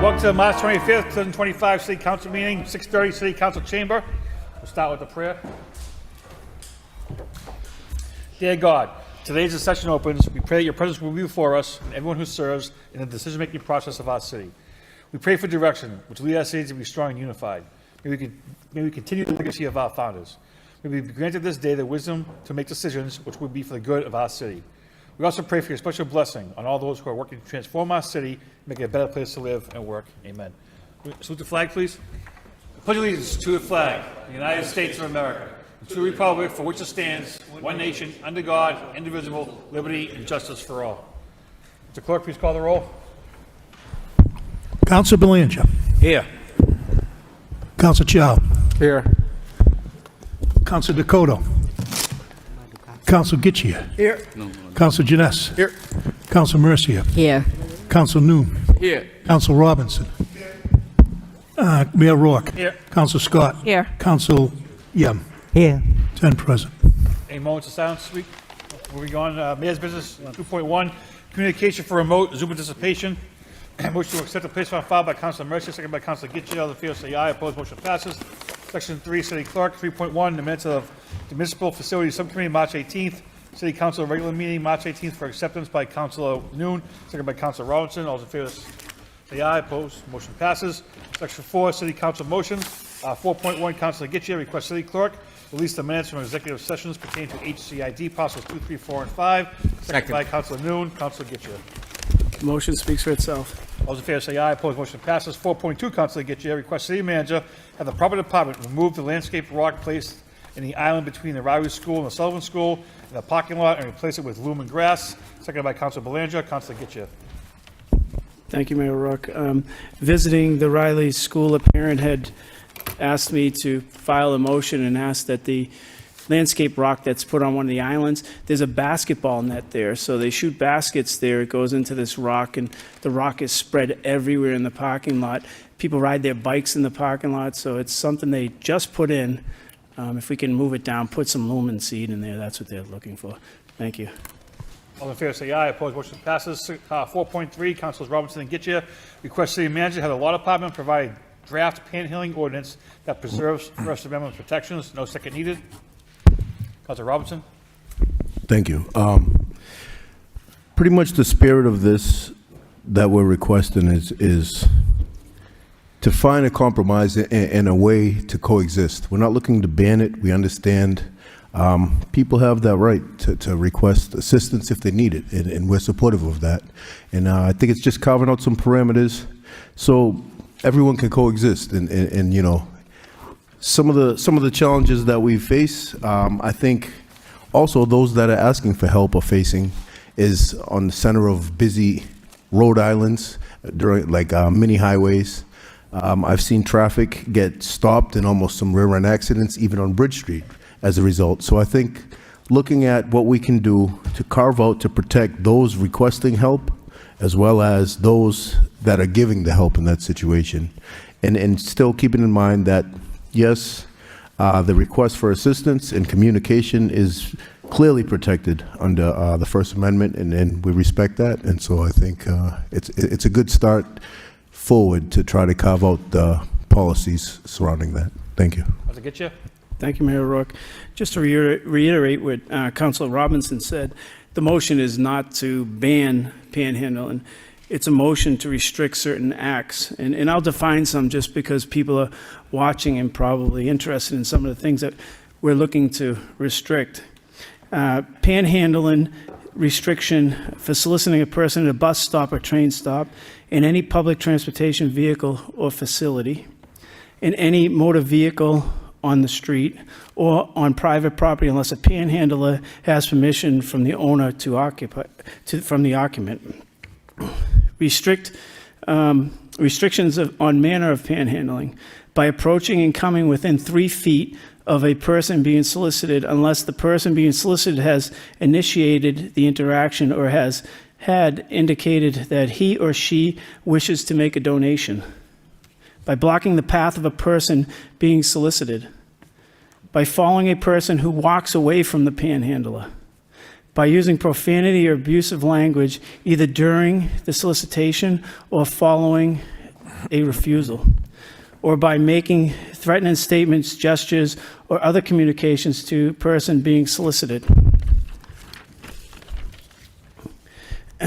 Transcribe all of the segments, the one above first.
Welcome to the March 25th, 2025 City Council meeting, 6:30 City Council Chamber. We'll start with the prayer. Dear God, today as the session opens, we pray that your presence will be before us and everyone who serves in the decision-making process of our city. We pray for direction, which will lead our city to be strong and unified. May we continue the legacy of our founders. May we be granted this day the wisdom to make decisions which will be for the good of our city. We also pray for your special blessing on all those who are working to transform our city, make it a better place to live and work. Amen. Salute the flag, please. I pledge allegiance to the flag of the United States of America, and to the republic for which it stands, one nation, under God, indivisible, liberty and justice for all. Mr. Clerk, please call the roll. Council Belanger. Here. Council Chow. Here. Council Dakota. Council Gitchia. Here. Council Janess. Here. Council Mercia. Here. Council Noon. Here. Council Robinson. Mayor Rourke. Here. Council Scott. Here. Council Yem. Here. 10 present. Any moments of silence this week? Moving on, Mayor's Business 2.1, communication for remote Zoom participation. Motion to accept the placement on file by Councilor Mercia, second by Councilor Gitchia. All in favor say aye. Opposed, motion passes. Section 3, City Clerk. 3.1, the minutes of the Municipal Facilities Subcommittee, March 18th. City Council regular meeting, March 18th, for acceptance by Councilor Noon, second by Councilor Robinson. All in favor say aye. Opposed, motion passes. Section 4, City Council motions. 4.1, Councilor Gitchia requests City Clerk release the minutes from executive sessions pertaining to HCID parcels 2, 3, 4, and 5. Second by Councilor Noon. Councilor Gitchia. Motion speaks for itself. All those in favor say aye. Opposed, motion passes. 4.2, Councilor Gitchia requests City Manager have the proper department remove the landscape rock placed in the island between the Riley School and the Sullivan School in the parking lot and replace it with lumen grass. Seconded by Councilor Belanger. Councilor Gitchia. Thank you, Mayor Rourke. Visiting the Riley School, a parent had asked me to file a motion and ask that the landscape rock that's put on one of the islands, there's a basketball net there, so they shoot baskets there. It goes into this rock, and the rock is spread everywhere in the parking lot. People ride their bikes in the parking lot, so it's something they just put in. If we can move it down, put some lumen seed in there, that's what they're looking for. Thank you. All in favor say aye. Opposed, motion passes. 4.3, Councilors Robinson and Gitchia request City Manager have the Law Department provide draft panhandling ordinance that preserves First Amendment protections. No second needed. Councilor Robinson. Thank you. Pretty much the spirit of this that we're requesting is to find a compromise and a way to coexist. We're not looking to ban it. We understand people have that right to request assistance if they need it, and we're supportive of that. And I think it's just carving out some parameters so everyone can coexist. And you know, some of the challenges that we face, I think also those that are asking for help are facing is on the center of busy road islands during like mini highways. I've seen traffic get stopped and almost some rear-end accidents even on Bridge Street as a result. So I think looking at what we can do to carve out to protect those requesting help as well as those that are giving the help in that situation, and still keeping in mind that yes, the request for assistance and communication is clearly protected under the First Amendment, and we respect that. And so I think it's a good start forward to try to carve out the policies surrounding that. Thank you. Councilor Gitchia. Thank you, Mayor Rourke. Just to reiterate what Councilor Robinson said, the motion is not to ban panhandling. It's a motion to restrict certain acts. And I'll define some just because people are watching and probably interested in some of the things that we're looking to restrict. Panhandling restriction for soliciting a person at a bus stop or train stop in any public transportation vehicle or facility, in any motor vehicle on the street or on private property unless a panhandler has permission from the owner to occupy, from the occupant. Restrictions on manner of panhandling by approaching and coming within 3 feet of a person being solicited unless the person being solicited has initiated the interaction or has had indicated that he or she wishes to make a donation. By blocking the path of a person being solicited, by following a person who walks away from the panhandler, by using profanity or abusive language either during the solicitation or following a refusal, or by making threatening statements, gestures, or other communications to a person being solicited.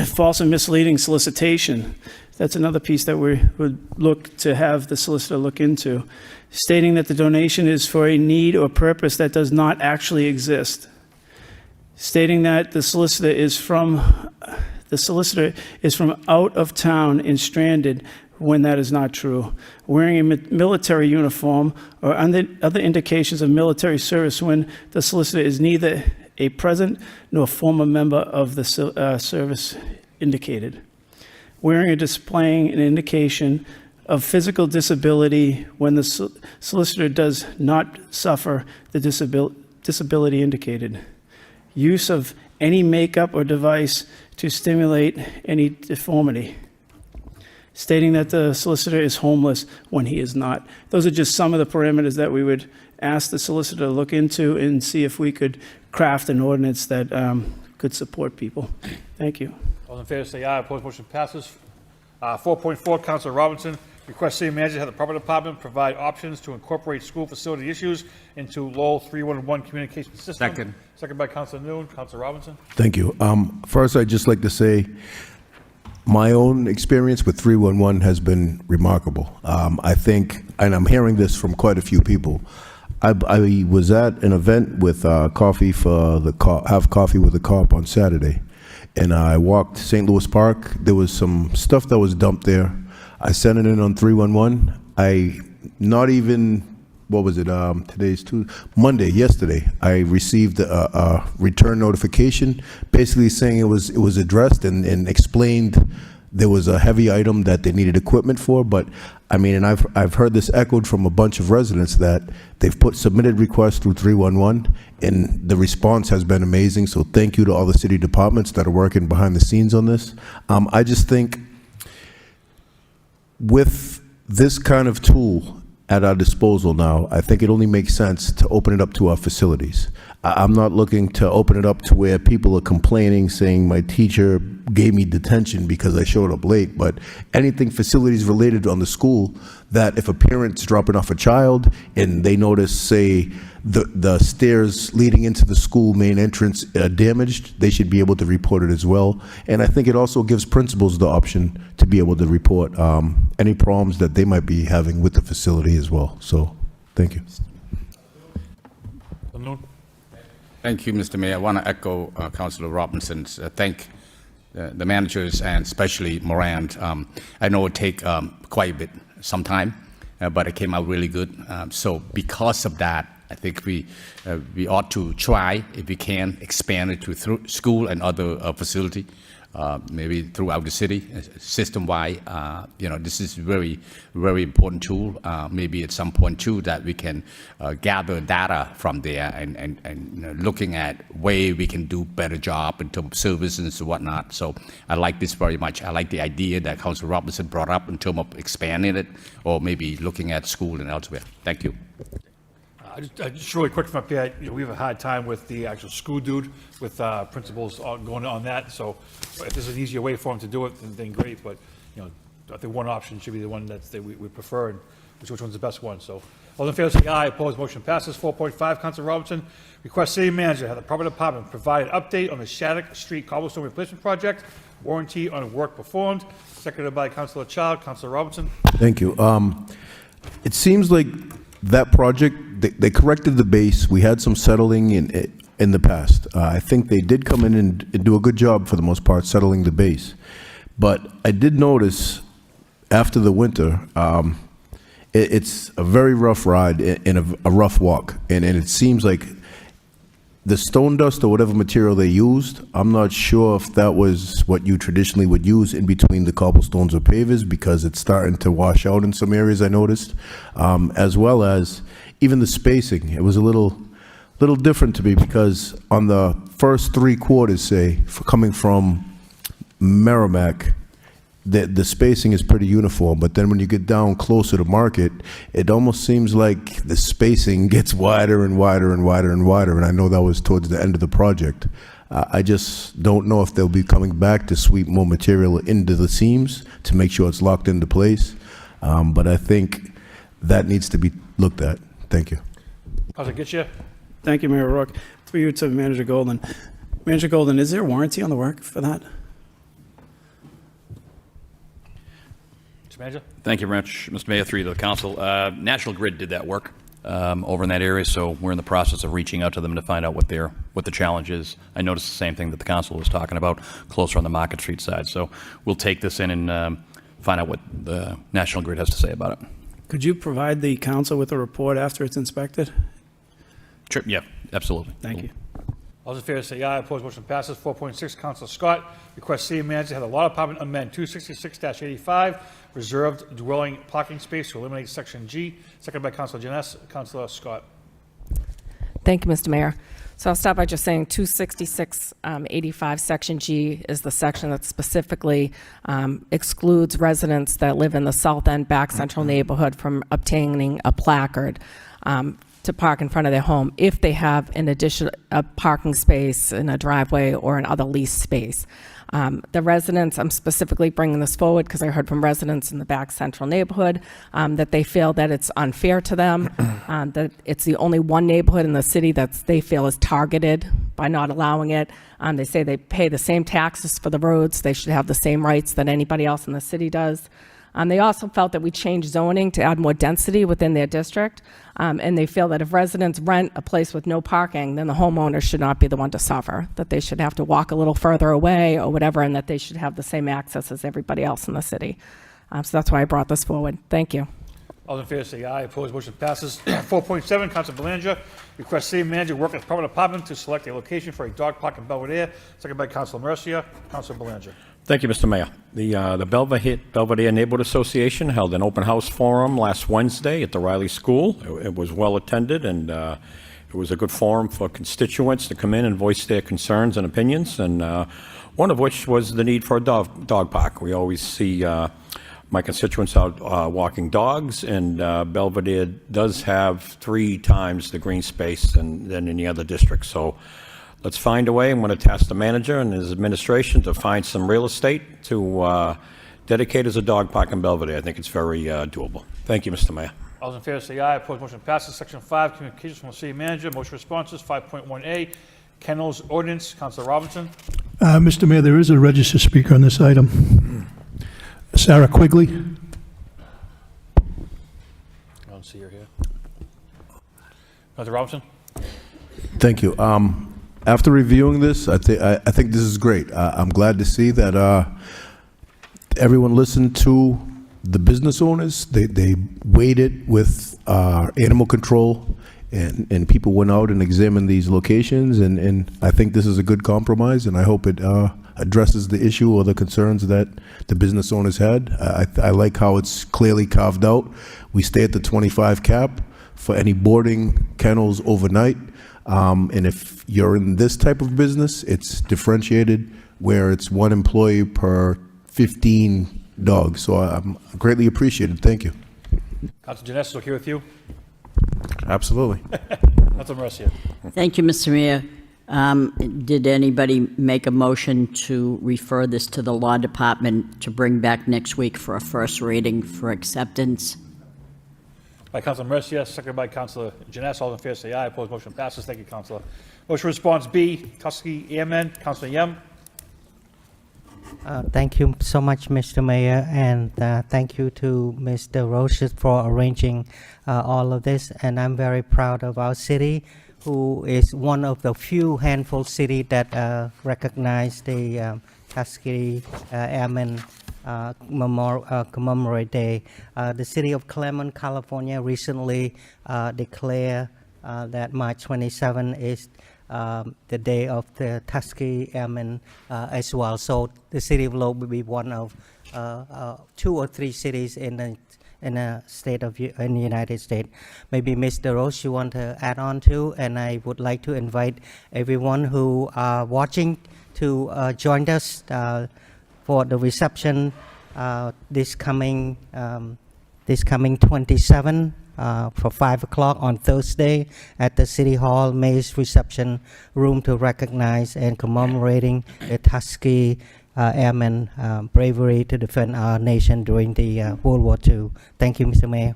False and misleading solicitation. That's another piece that we would look to have the solicitor look into. Stating that the donation is for a need or purpose that does not actually exist. Stating that the solicitor is from out of town and stranded when that is not true. Wearing a military uniform or other indications of military service when the solicitor is neither a present nor former member of the service indicated. Wearing or displaying an indication of physical disability when the solicitor does not suffer the disability indicated. Use of any makeup or device to stimulate any deformity. Stating that the solicitor is homeless when he is not. Those are just some of the parameters that we would ask the solicitor to look into and see if we could craft an ordinance that could support people. Thank you. All in favor, say aye. Opposed, motion passes. 4.4, Councilor Robinson, request city manager to have the proper department provide options to incorporate school facility issues into Lowell 311 communication system. Second. Second by Councilor Noon. Councilor Robinson. Thank you. First, I'd just like to say my own experience with 311 has been remarkable. I think, and I'm hearing this from quite a few people, I was at an event with coffee for the have coffee with the cop on Saturday, and I walked St. Louis Park. There was some stuff that was dumped there. I sent it in on 311. Monday, yesterday, I received a return notification basically saying it was addressed and explained there was a heavy item that they needed equipment for. But I mean, and I've heard this echoed from a bunch of residents that they've submitted requests through 311, and the response has been amazing. So thank you to all the city departments that are working behind the scenes on this. I just think with this kind of tool at our disposal now, I think it only makes sense to open it up to our facilities. I'm not looking to open it up to where people are complaining, saying my teacher gave me detention because I showed up late, but anything facilities related on the school, that if a parent's dropping off a child and they notice, say, the stairs leading into the school main entrance are damaged, they should be able to report it as well. And I think it also gives principals the option to be able to report any problems that they might be having with the facility as well. So, thank you. Noon. Thank you, Mr. Mayor. I want to echo Councilor Robinson's thank the managers and especially Moran. I know it take quite a bit, some time, but it came out really good. So because of that, I think we ought to try, if we can, expand it to through school and other facility, maybe throughout the city, system-wide. This is very, very important tool. Maybe at some point too that we can gather data from there and looking at way we can do better job in terms of services and whatnot. So I like this very much. I like the idea that Councilor Robinson brought up in terms of expanding it, or maybe looking at school and elsewhere. Thank you. Just really quick from up here, we have a hard time with the actual school dude, with principals going on that. So if there's an easier way for them to do it, then great. But I think one option should be the one that we prefer, and which one's the best one. So all in favor, say aye. Opposed, motion passes. 4.5, Councilor Robinson, request city manager have the proper department provide an update on the Shattuck Street cobblestone replacement project, warranty on work performed. Seconded by Councilor Child. Councilor Robinson. Thank you. It seems like that project, they corrected the base. We had some settling in the past. I think they did come in and do a good job for the most part settling the base. But I did notice after the winter, it's a very rough ride and a rough walk. And it seems like the stone dust or whatever material they used, I'm not sure if that was what you traditionally would use in between the cobblestones or pavers, because it's starting to wash out in some areas, I noticed, as well as even the spacing. It was a little different to me, because on the first 3 quarters, say, coming from Merrimack, the spacing is pretty uniform, but then when you get down closer to Market, it almost seems like the spacing gets wider and wider and wider and wider, and I know that was towards the end of the project. I just don't know if they'll be coming back to sweep more material into the seams to make sure it's locked into place. But I think that needs to be looked at. Thank you. Councilor Getchia? Thank you, Mayor Rourke. For you to Manager Golden. Manager Golden, is there a warranty on the work for that? Mr. Manager? Thank you very much, Mr. Mayor, through you to the council. National Grid did that work over in that area, so we're in the process of reaching out to them to find out what the challenge is. I noticed the same thing that the council was talking about closer on the Market Street side. So we'll take this in and find out what the National Grid has to say about it. Could you provide the council with a report after it's inspected? Sure, yeah, absolutely. Thank you. All those in favor say aye. Opposed, motion passes. 4.6, Councilor Scott, request city manager to have the law department amend 266-85, reserved dwelling parking space to eliminate section G. Seconded by Councilor Janess. Councilor Scott. Thank you, Mr. Mayor. So I'll start by just saying 266-85 Section G is the section that specifically excludes residents that live in the south end back central neighborhood from obtaining a placard to park in front of their home if they have an additional parking space in a driveway or another leased space. The residents, I'm specifically bringing this forward because I heard from residents in the back central neighborhood that they feel that it's unfair to them, that it's the only one neighborhood in the city that they feel is targeted by not allowing it. They say they pay the same taxes for the roads. They should have the same rights that anybody else in the city does. They also felt that we changed zoning to add more density within their district, and they feel that if residents rent a place with no parking, then the homeowner should not be the one to suffer, that they should have to walk a little further away or whatever, and that they should have the same access as everybody else in the city. So that's why I brought this forward. Thank you. All in favor say aye. Opposed, motion passes. 4.7, Councilor Belanger, request city manager work with the Department of Department to select a location for a dog park in Belvedere. Seconded by Councilor Mercia. Councilor Belanger. Thank you, Mr. Mayor. The Belvedere Neighborhood Association held an open house forum last Wednesday at the Riley School. It was well attended, and it was a good forum for constituents to come in and voice their concerns and opinions, and one of which was the need for a dog park. We always see my constituents out walking dogs, and Belvedere does have 3 times the green space than any other district. So let's find a way. I'm going to task the manager and his administration to find some real estate to dedicate as a dog park in Belvedere. I think it's very doable. Thank you, Mr. Mayor. All those in favor say aye. Opposed, motion passes. Section 5, communications from the city manager. Motion responses. 5.1A, kennels ordinance. Councilor Robinson. Mr. Mayor, there is a registered speaker on this item. Sarah Quigley. I don't see her here. Councilor Robinson. Thank you. After reviewing this, I think this is great. I'm glad to see that everyone listened to the business owners. They waited with animal control, and people went out and examined these locations, and I think this is a good compromise, and I hope it addresses the issue or the concerns that the business owners had. I like how it's clearly carved out. We stay at the 25 cap for any boarding kennels overnight. And if you're in this type of business, it's differentiated where it's 1 employee per 15 dogs. So I'm greatly appreciated. Thank you. Councilor Janess is okay with you. Absolutely. Councilor Mercia. Thank you, Mr. Mayor. Did anybody make a motion to refer this to the Law Department to bring back next week for a first reading for acceptance? By Councilor Mercia, seconded by Councilor Janess. All in favor say aye. Opposed, motion passes. Thank you, Councilor. Motion response B, Tuskegee Airmen. Councilor Yem. Thank you so much, Mr. Mayor, and thank you to Mr. Roches for arranging all of this. And I'm very proud of our city, who is one of the few handful city that recognize the Tuskegee Airmen Commemorate Day. The city of Claremont, California recently declared that March 27 is the day of the Tuskegee Airmen as well. So the city of Lowell will be one of 2 or 3 cities in the state of in the United States. Maybe Mr. Roche you want to add on to, and I would like to invite everyone who are watching to join us for the reception this coming 27 for 5 o'clock on Thursday at the City Hall Mayor's Reception Room to recognize and commemorating the Tuskegee airmen bravery to defend our nation during the World War II. Thank you, Mr. Mayor.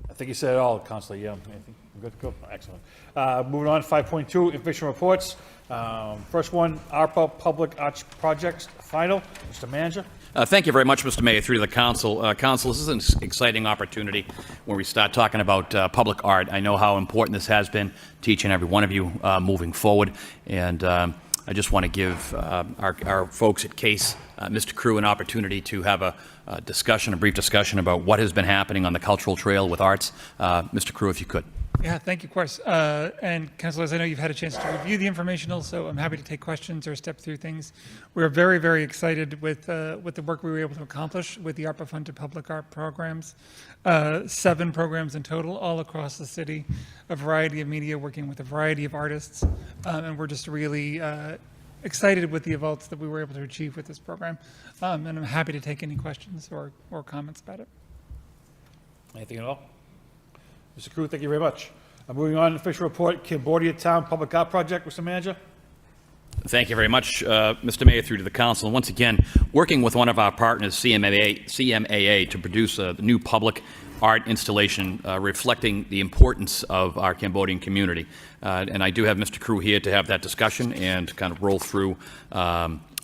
I think you said it all, Councilor. Yeah, anything? Good, good, excellent. Moving on, 5.2, information reports. First one, ARPA Public Arts Projects Final. Mr. Manager. Thank you very much, Mr. Mayor, through to the council. Council, this is an exciting opportunity when we start talking about public art. I know how important this has been to each and every one of you moving forward, and I just want to give our folks at CASE, Mr. Crew, an opportunity to have a brief discussion about what has been happening on the cultural trail with arts. Mr. Crew, if you could. Yeah, thank you, of course. And councilors, I know you've had a chance to review the information also. I'm happy to take questions or step through things. We're very, very excited with the work we were able to accomplish with the ARPA-funded public art programs. 7 programs in total, all across the city, a variety of media working with a variety of artists. And we're just really excited with the results that we were able to achieve with this program. And I'm happy to take any questions or comments about it. Anything at all? Mr. Crew, thank you very much. Moving on, official report, Cambodia Town Public Art Project. Mr. Manager. Thank you very much, Mr. Mayor, through to the council. And once again, working with one of our partners, CMAA, to produce a new public art installation reflecting the importance of our Cambodian community. And I do have Mr. Crew here to have that discussion and kind of roll through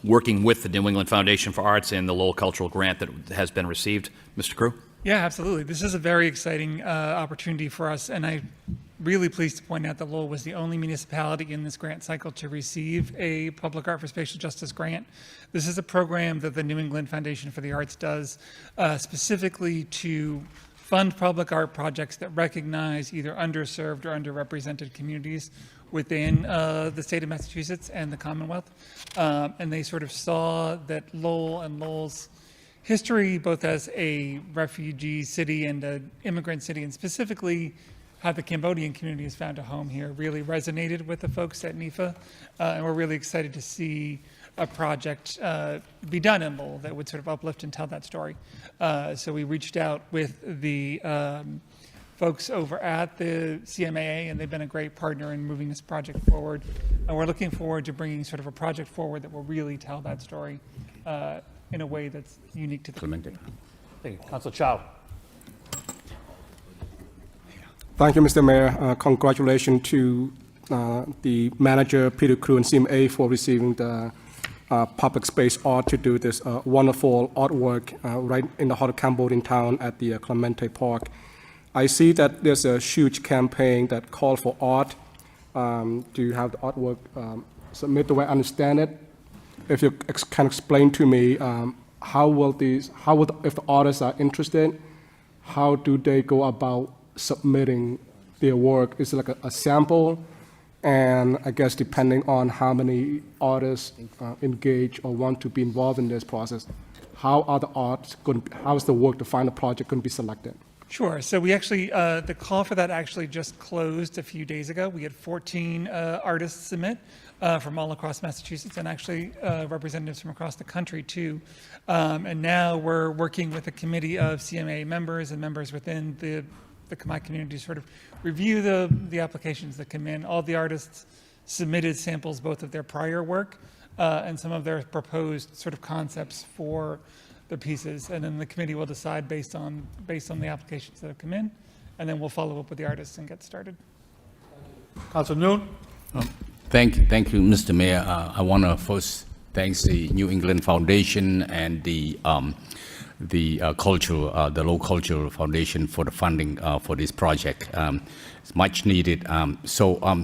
working with the New England Foundation for Arts and the Lowell Cultural Grant that has been received. Mr. Crew? Yeah, absolutely. This is a very exciting opportunity for us, and I'm really pleased to point out that Lowell was the only municipality in this grant cycle to receive a Public Art for Spatial Justice grant. This is a program that the New England Foundation for the Arts does specifically to fund public art projects that recognize either underserved or underrepresented communities within the state of Massachusetts and the Commonwealth. And they sort of saw that Lowell and Lowell's history, both as a refugee city and an immigrant city, and specifically how the Cambodian community has found a home here, really resonated with the folks at NIFA. And we're really excited to see a project be done in Lowell that would sort of uplift and tell that story. So we reached out with the folks over at the CMAA, and they've been a great partner in moving this project forward. And we're looking forward to bringing sort of a project forward that will really tell that story in a way that's unique to the community. Thank you. Councilor Chow. Thank you, Mr. Mayor. Congratulations to the manager, Peter Crew, and CMA for receiving the public space art to do this wonderful artwork right in the heart of Cambodian town at the Clemente Park. I see that there's a huge campaign that calls for art. Do you have the artwork submitted the way I understand it? If you can explain to me if the artists are interested, how do they go about submitting their work? Is it like a sample? And I guess depending on how many artists engage or want to be involved in this process, how is the work to find a project going to be selected? Sure. So we actually, the call for that actually just closed a few days ago. We had 14 artists submit from all across Massachusetts, and actually representatives from across the country too. And now we're working with a committee of CMA members and members within the Khmer community to sort of review the applications that come in. All the artists submitted samples both of their prior work and some of their proposed sort of concepts for their pieces, and then the committee will decide based on the applications that have come in, and then we'll follow up with the artists and get started. Councilor Noon. Thank you, Mr. Mayor. I want to first thank the New England Foundation and the Lowell Cultural Foundation for the funding for this project. It's much needed. What's the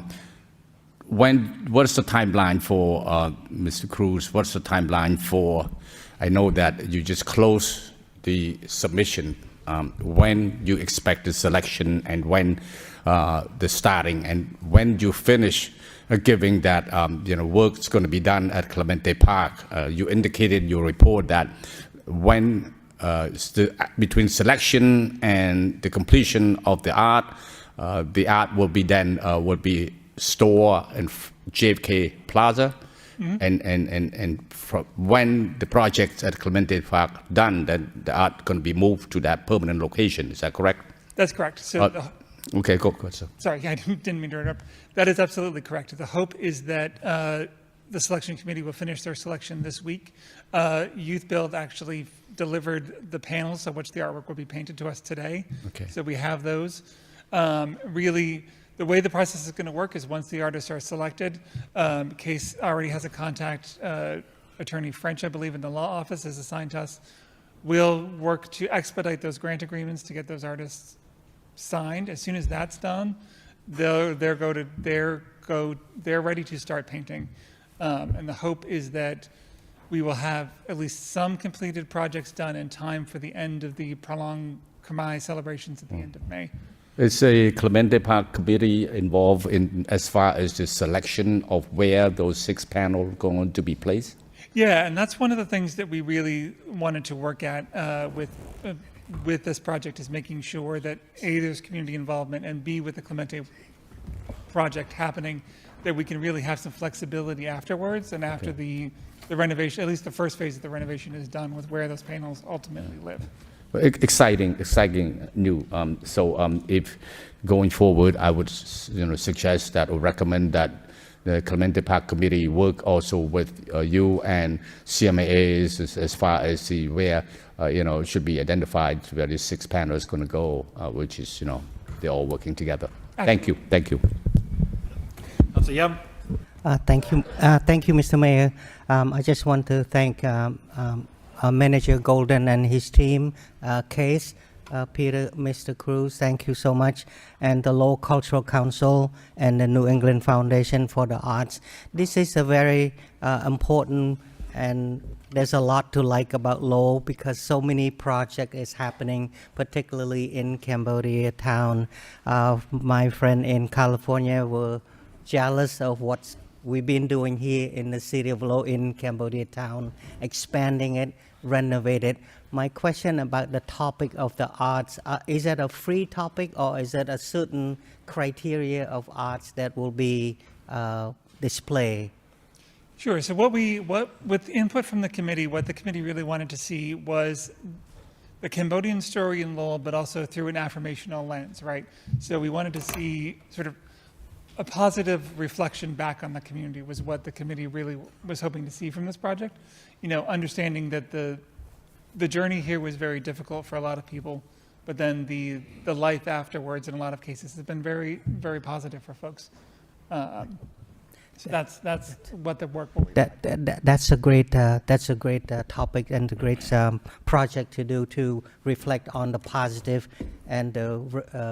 timeline for Mr. Cruz? What's the timeline for? I know that you just closed the submission. When you expect the selection, and when the starting, and when you finish giving that work's going to be done at Clemente Park. You indicated in your report that when between selection and the completion of the art will be then stored in JFK Plaza. Mm-hmm. And from when the project at Clemente Park done, then the art going to be moved to that permanent location. Is that correct? That's correct. So okay, go ahead, sir. Sorry, I didn't mean to interrupt. That is absolutely correct. The hope is that the selection committee will finish their selection this week. Youth Build actually delivered the panels of which the artwork will be painted to us today. Okay. So we have those. Really, the way the process is going to work is once the artists are selected, Case already has a contact, Attorney French, I believe, in the law office is assigned to us. We'll work to expedite those grant agreements to get those artists signed. As soon as that's done, they're ready to start painting. And the hope is that we will have at least some completed projects done in time for the end of the prolonged Kamai celebrations at the end of May. Is a Clemente Park committee involved in as far as the selection of where those 6 panels going to be placed? Yeah, and that's one of the things that we really wanted to work at with this project is making sure that A, there's community involvement, and B, with the Clemente project happening, that we can really have some flexibility afterwards and after the renovation, at least the first phase of the renovation is done with where those panels ultimately live. Exciting new. If going forward, I would suggest that or recommend that the Clemente Park Committee work also with you and CMAs as far as the where should be identified where these 6 panels going to go, which is they're all working together. Thank you. Councilor Yam. Thank you, Mr. Mayor. I just want to thank Manager Golden and his team, Case, Peter, Mr. Cruz, thank you so much, and the Lowell Cultural Council and the New England Foundation for the Arts. This is a very important, and there's a lot to like about Lowell because so many projects is happening, particularly in Cambodia town. My friend in California were jealous of what we've been doing here in the city of Lowell in Cambodia town, expanding it, renovate it. My question about the topic of the arts, is it a free topic or is it a certain criteria of arts that will be displayed? Sure. So with input from the committee, what the committee really wanted to see was the Cambodian story in Lowell, but also through an affirmational lens, right? So we wanted to see sort of a positive reflection back on the community was what the committee really was hoping to see from this project. Understanding that the journey here was very difficult for a lot of people, but then the life afterwards in a lot of cases has been very, very positive for folks. So that's what the work will be. That's a great topic and a great project to do to reflect on the positive and the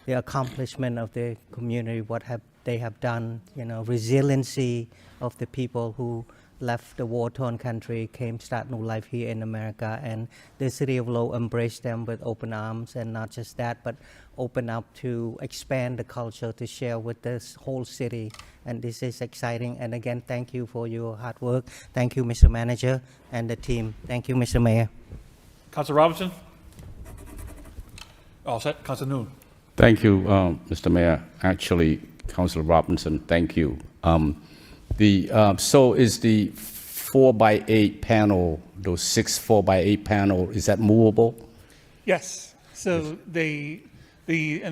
accomplishment of the community, what they have done, resiliency of the people who left the war-torn country, came start new life here in America, and the city of Lowell embraced them with open arms, and not just that, but open up to expand the culture to share with this whole city, and this is exciting. And again, thank you for your hard work. Thank you, Mr. Manager and the team. Thank you, Mr. Mayor. Councilor Robinson. All set. Councilor Noon. Thank you, Mr. Mayor. Actually, Councilor Robinson, thank you. So is the 4x8 panel, those 6 4x8 panel, is that movable? Yes. So the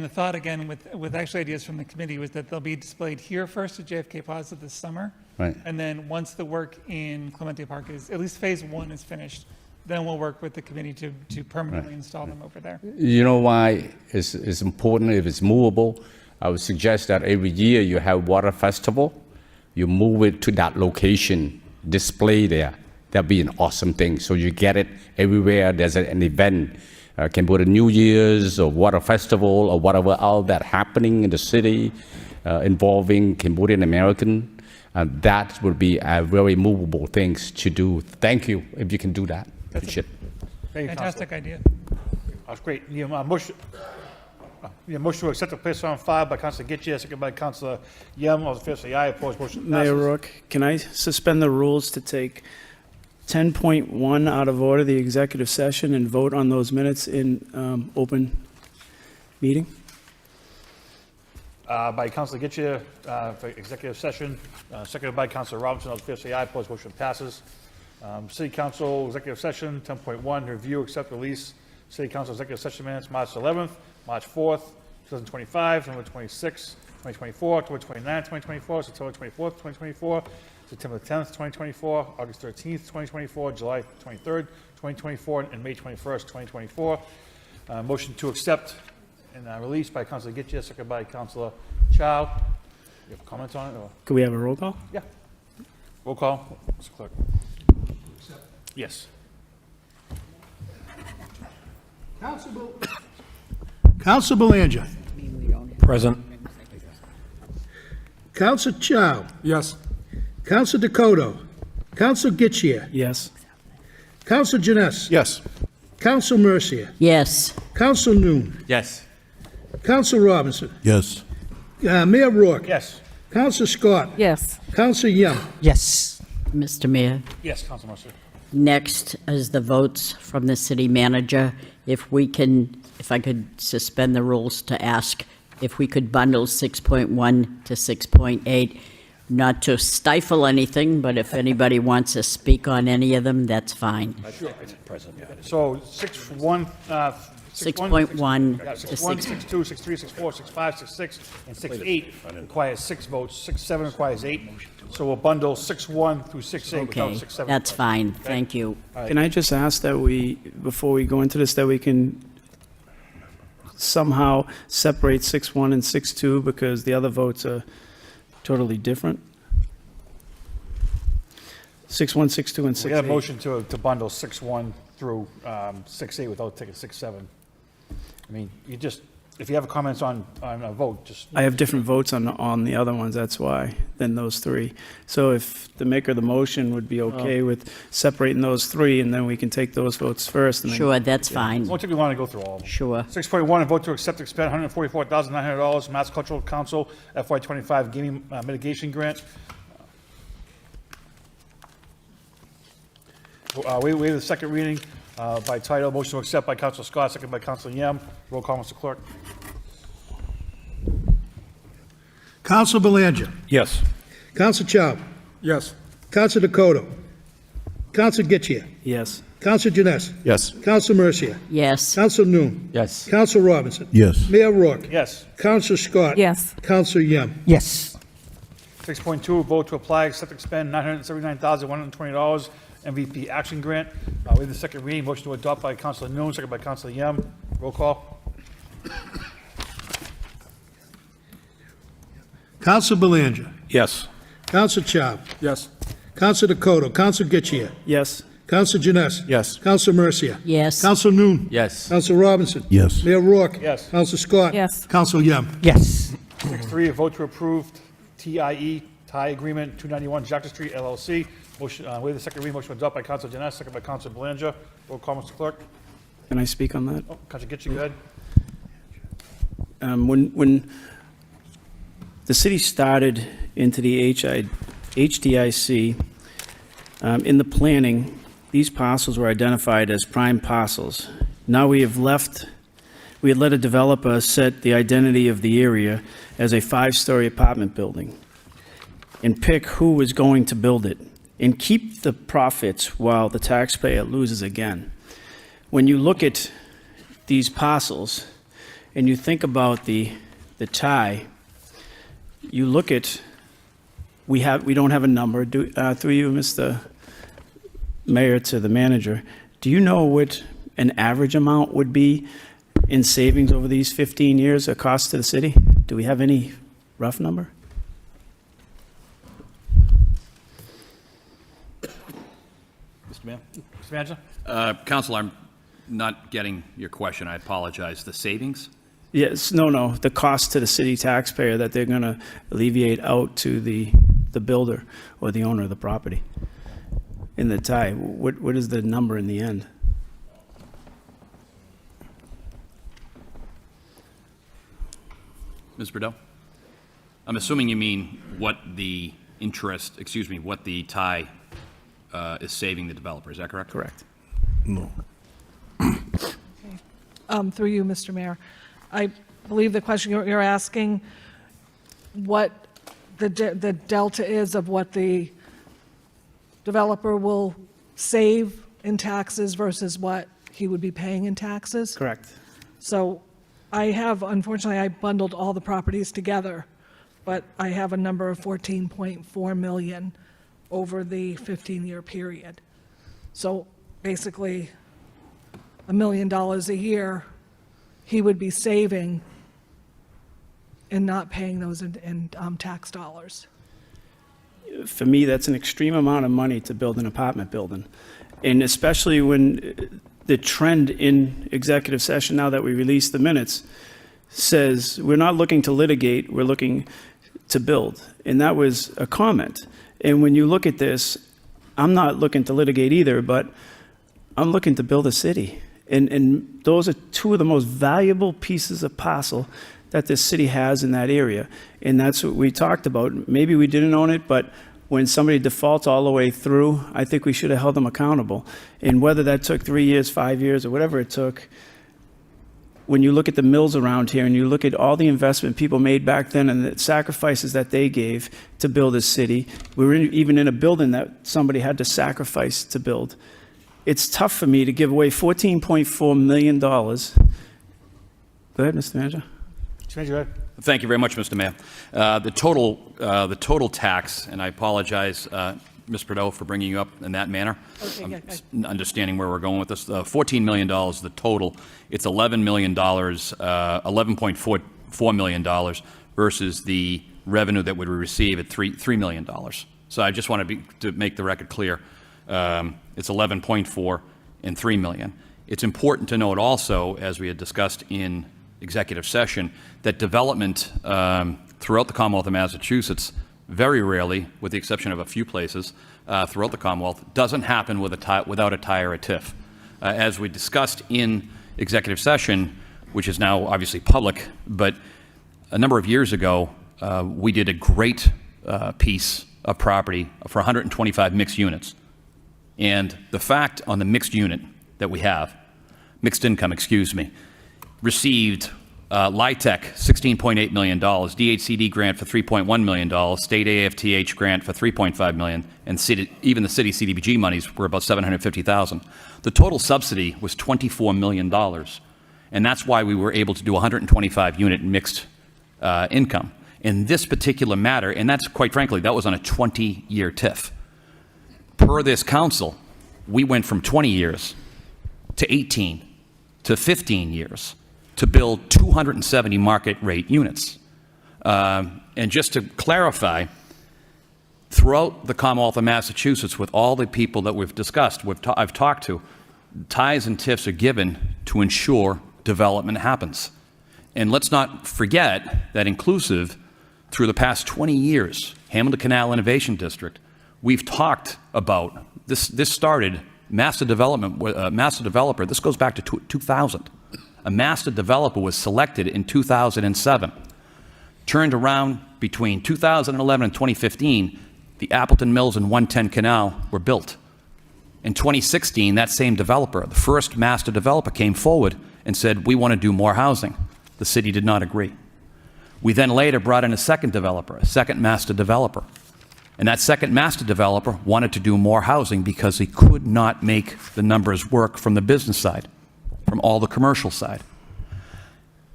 thought again with actually ideas from the committee was that they'll be displayed here first at JFK Plaza this summer. Right. And then once the work in Clemente Park is, at least phase 1 is finished, then we'll work with the committee to permanently install them over there. You know why it's important if it's movable? I would suggest that every year you have water festival, you move it to that location, display there. That'd be an awesome thing. So you get it everywhere. There's an event, Cambodia New Year's or water festival or whatever else that happening in the city involving Cambodian American. That would be a very movable things to do. Thank you if you can do that. Appreciate it. Fantastic idea. That's great. Motion to accept the place on file by Councilor Getchia, second by Councilor Yam. All those in favor say aye. Opposed, motion passes. Mayor Rourke, can I suspend the rules to take 10.1 out of order, the executive session, and vote on those minutes in open meeting? By Councilor Getchia for executive session, seconded by Councilor Robinson. All those in favor say aye. Opposed, motion passes. City Council executive session 10.1, review, accept, release City Council executive session minutes March 11th, March 4th, 2025, November 26th, 2024, October 29th, 2024, September 24th, 2024, September 10th, 2024, August 13th, 2024, July 23rd, 2024, and May 21st, 2024. Motion to accept and release by Councilor Getchia, second by Councilor Chow. You have comments on it, or? Could we have a roll call? Yeah. Roll call, Mr. Clerk. Yes. Counsel Belanger. Present. Counsel Chow. Yes. Counsel Dakota. Counsel Getchia. Yes. Counsel Janice. Yes. Counsel Mercia. Yes. Counsel Noon. Yes. Counsel Robinson. Yes. Mayor Rourke. Yes. Counsel Scott. Yes. Counsel Young. Yes. Mr. Mayor, Yes, Council Mercer. next is the votes from the city manager. If I could suspend the rules to ask if we could bundle 6.1 to 6.8, not to stifle anything, but if anybody wants to speak on any of them, that's fine. So 6.1, 6.1 yeah, to 6.1, 6. 6.2, 6.3, 6.4, 6.5, 6.6, and 6.8 requires 6 votes, 6.7 requires 8. So we'll bundle 6.1 through 6.8 without Okay, 6.7. that's fine. Thank you. Can I just ask that we, before we go into this, that we can somehow separate 6.1 and 6.2 because the other votes are totally different? 6.1, 6.2, and 6.8. We got a motion to bundle 6.1 through 6.8 without taking 6.7. I mean, you just, if you have comments on a vote, just. I have different votes on the other ones, that's why, than those three. So if the maker of the motion would be okay with separating those three, and then we can take those votes first. And then- Sure, that's fine. It won't take me long to go through all of them. Sure. 6.1, a vote to accept and expend $144,900 Mass Cultural Council FY25 Gaming Mitigation Grant. Waive the second reading by title. Motion to accept by Council Scott, second by Council Yam. Roll call, Mr. Clerk. Counsel Belanger. Yes. Counsel Chow. Yes. Counsel Dakota. Counsel Getchia. Yes. Counsel Janice. Yes. Counsel Mercia. Yes. Counsel Noon. Yes. Counsel Robinson. Yes. Mayor Rourke. Yes. Counsel Scott. Yes. Counsel Young. Yes. 6.2, vote to apply, accept, expend $979,120 MVP Action Grant. Waive the second reading. Motion to adopt by Councilor Noon, second by Councilor Yam. Roll call. Counsel Belanger. Yes. Counsel Chow. Yes. Counsel Dakota. Counsel Getchia. Yes. Counsel Janice. Yes. Counsel Mercia. Yes. Counsel Noon. Yes. Counsel Robinson. Yes. Mayor Rourke. Yes. Counsel Scott. Yes. Counsel Young. Yes. 6.3, a vote to approve TIE tie agreement 291 Jackson Street LLC. Motion, waive the second reading. Motion to adopt by Councilor Janice, second by Councilor Belanger. Roll call, Mr. Clerk. Can I speak on that? Oh, Councilor Getchia, go ahead. When the city started into the HDIC, in the planning, these parcels were identified as prime parcels. Now we had let a developer set the identity of the area as a 5-story apartment building and pick who was going to build it and keep the profits while the taxpayer loses again. When you look at these parcels and you think about the tie, you look at, we don't have a number, through you, Mr. Mayor, to the manager, do you know what an average amount would be in savings over these 15 years, a cost to the city? Do we have any rough number? Mr. Mayor? Mr. Manager? Council, I'm not getting your question. I apologize. The savings? Yes, no, the cost to the city taxpayer that they're gonna alleviate out to the builder or the owner of the property in the tie. What is the number in the end? Ms. Bordeaux? I'm assuming you mean what the what the tie is saving the developer. Is that correct? Correct. No. Through you, Mr. Mayor. I believe the question you're asking, what the delta is of what the developer will save in taxes versus what he would be paying in taxes? Correct. So unfortunately, I bundled all the properties together but I have a number of 14.4 million over the 15-year period. So basically, $1 million a year he would be saving and not paying those in tax dollars. For me, that's an extreme amount of money to build an apartment building. And especially when the trend in executive session, now that we released the minutes, says we're not looking to litigate, we're looking to build. And that was a comment. And when you look at this, I'm not looking to litigate either, but I'm looking to build a city. And those are two of the most valuable pieces of parcel that this city has in that area. And that's what we talked about. Maybe we didn't own it, but when somebody defaults all the way through, I think we should have held them accountable. And whether that took 3 years, 5 years, or whatever it took, when you look at the mills around here and you look at all the investment people made back then and the sacrifices that they gave to build this city, we were even in a building that somebody had to sacrifice to build. It's tough for me to give away $14.4 million. Go ahead, Mr. Manager. Mr. Manager, go ahead. Thank you very much, Mr. Mayor. The total tax, and I apologize, Ms. Prideaux, for bringing you up in that manner. Okay, Understanding where we're going with this. $14 million, the total. It's $11 million, $11.4 million versus the revenue that we receive at $3 million. So I just want to make the record clear. It's 11.4 and 3 million. It's important to note also, as we had discussed in executive session, that development throughout the Commonwealth of Massachusetts, very rarely, with the exception of a few places throughout the Commonwealth, doesn't happen without a tie or a TIF. As we discussed in executive session, which is now obviously public, but a number of years ago, we did a great piece of property for 125 mixed units. And the fact on the mixed unit that we have, mixed income, excuse me, received LIHTC $16.8 million, DHCD grant for $3.1 million, state AFTH grant for $3.5 million, and even the city CDBG monies were about $750,000. The total subsidy was $24 million, and that's why we were able to do 125 unit mixed income. In this particular matter, and that's quite frankly, that was on a 20-year TIF. Per this council, we went from 20 years to 18 to 15 years to build 270 market rate units. And just to clarify, throughout the Commonwealth of Massachusetts, with all the people that we've discussed, I've talked to, ties and TIFs are given to ensure development happens. And let's not forget that inclusive, through the past 20 years, Hamilton Canal Innovation District, we've talked about this. This started master developer. This goes back to 2000. A master developer was selected in 2007. Turned around between 2011 and 2015. The Appleton Mills and 110 Canal were built. In 2016, that same developer, the first master developer, came forward and said, "We want to do more housing." The city did not agree. We then later brought in a second developer, a second master developer. And that second master developer wanted to do more housing because he could not make the numbers work from the business side, from all the commercial side.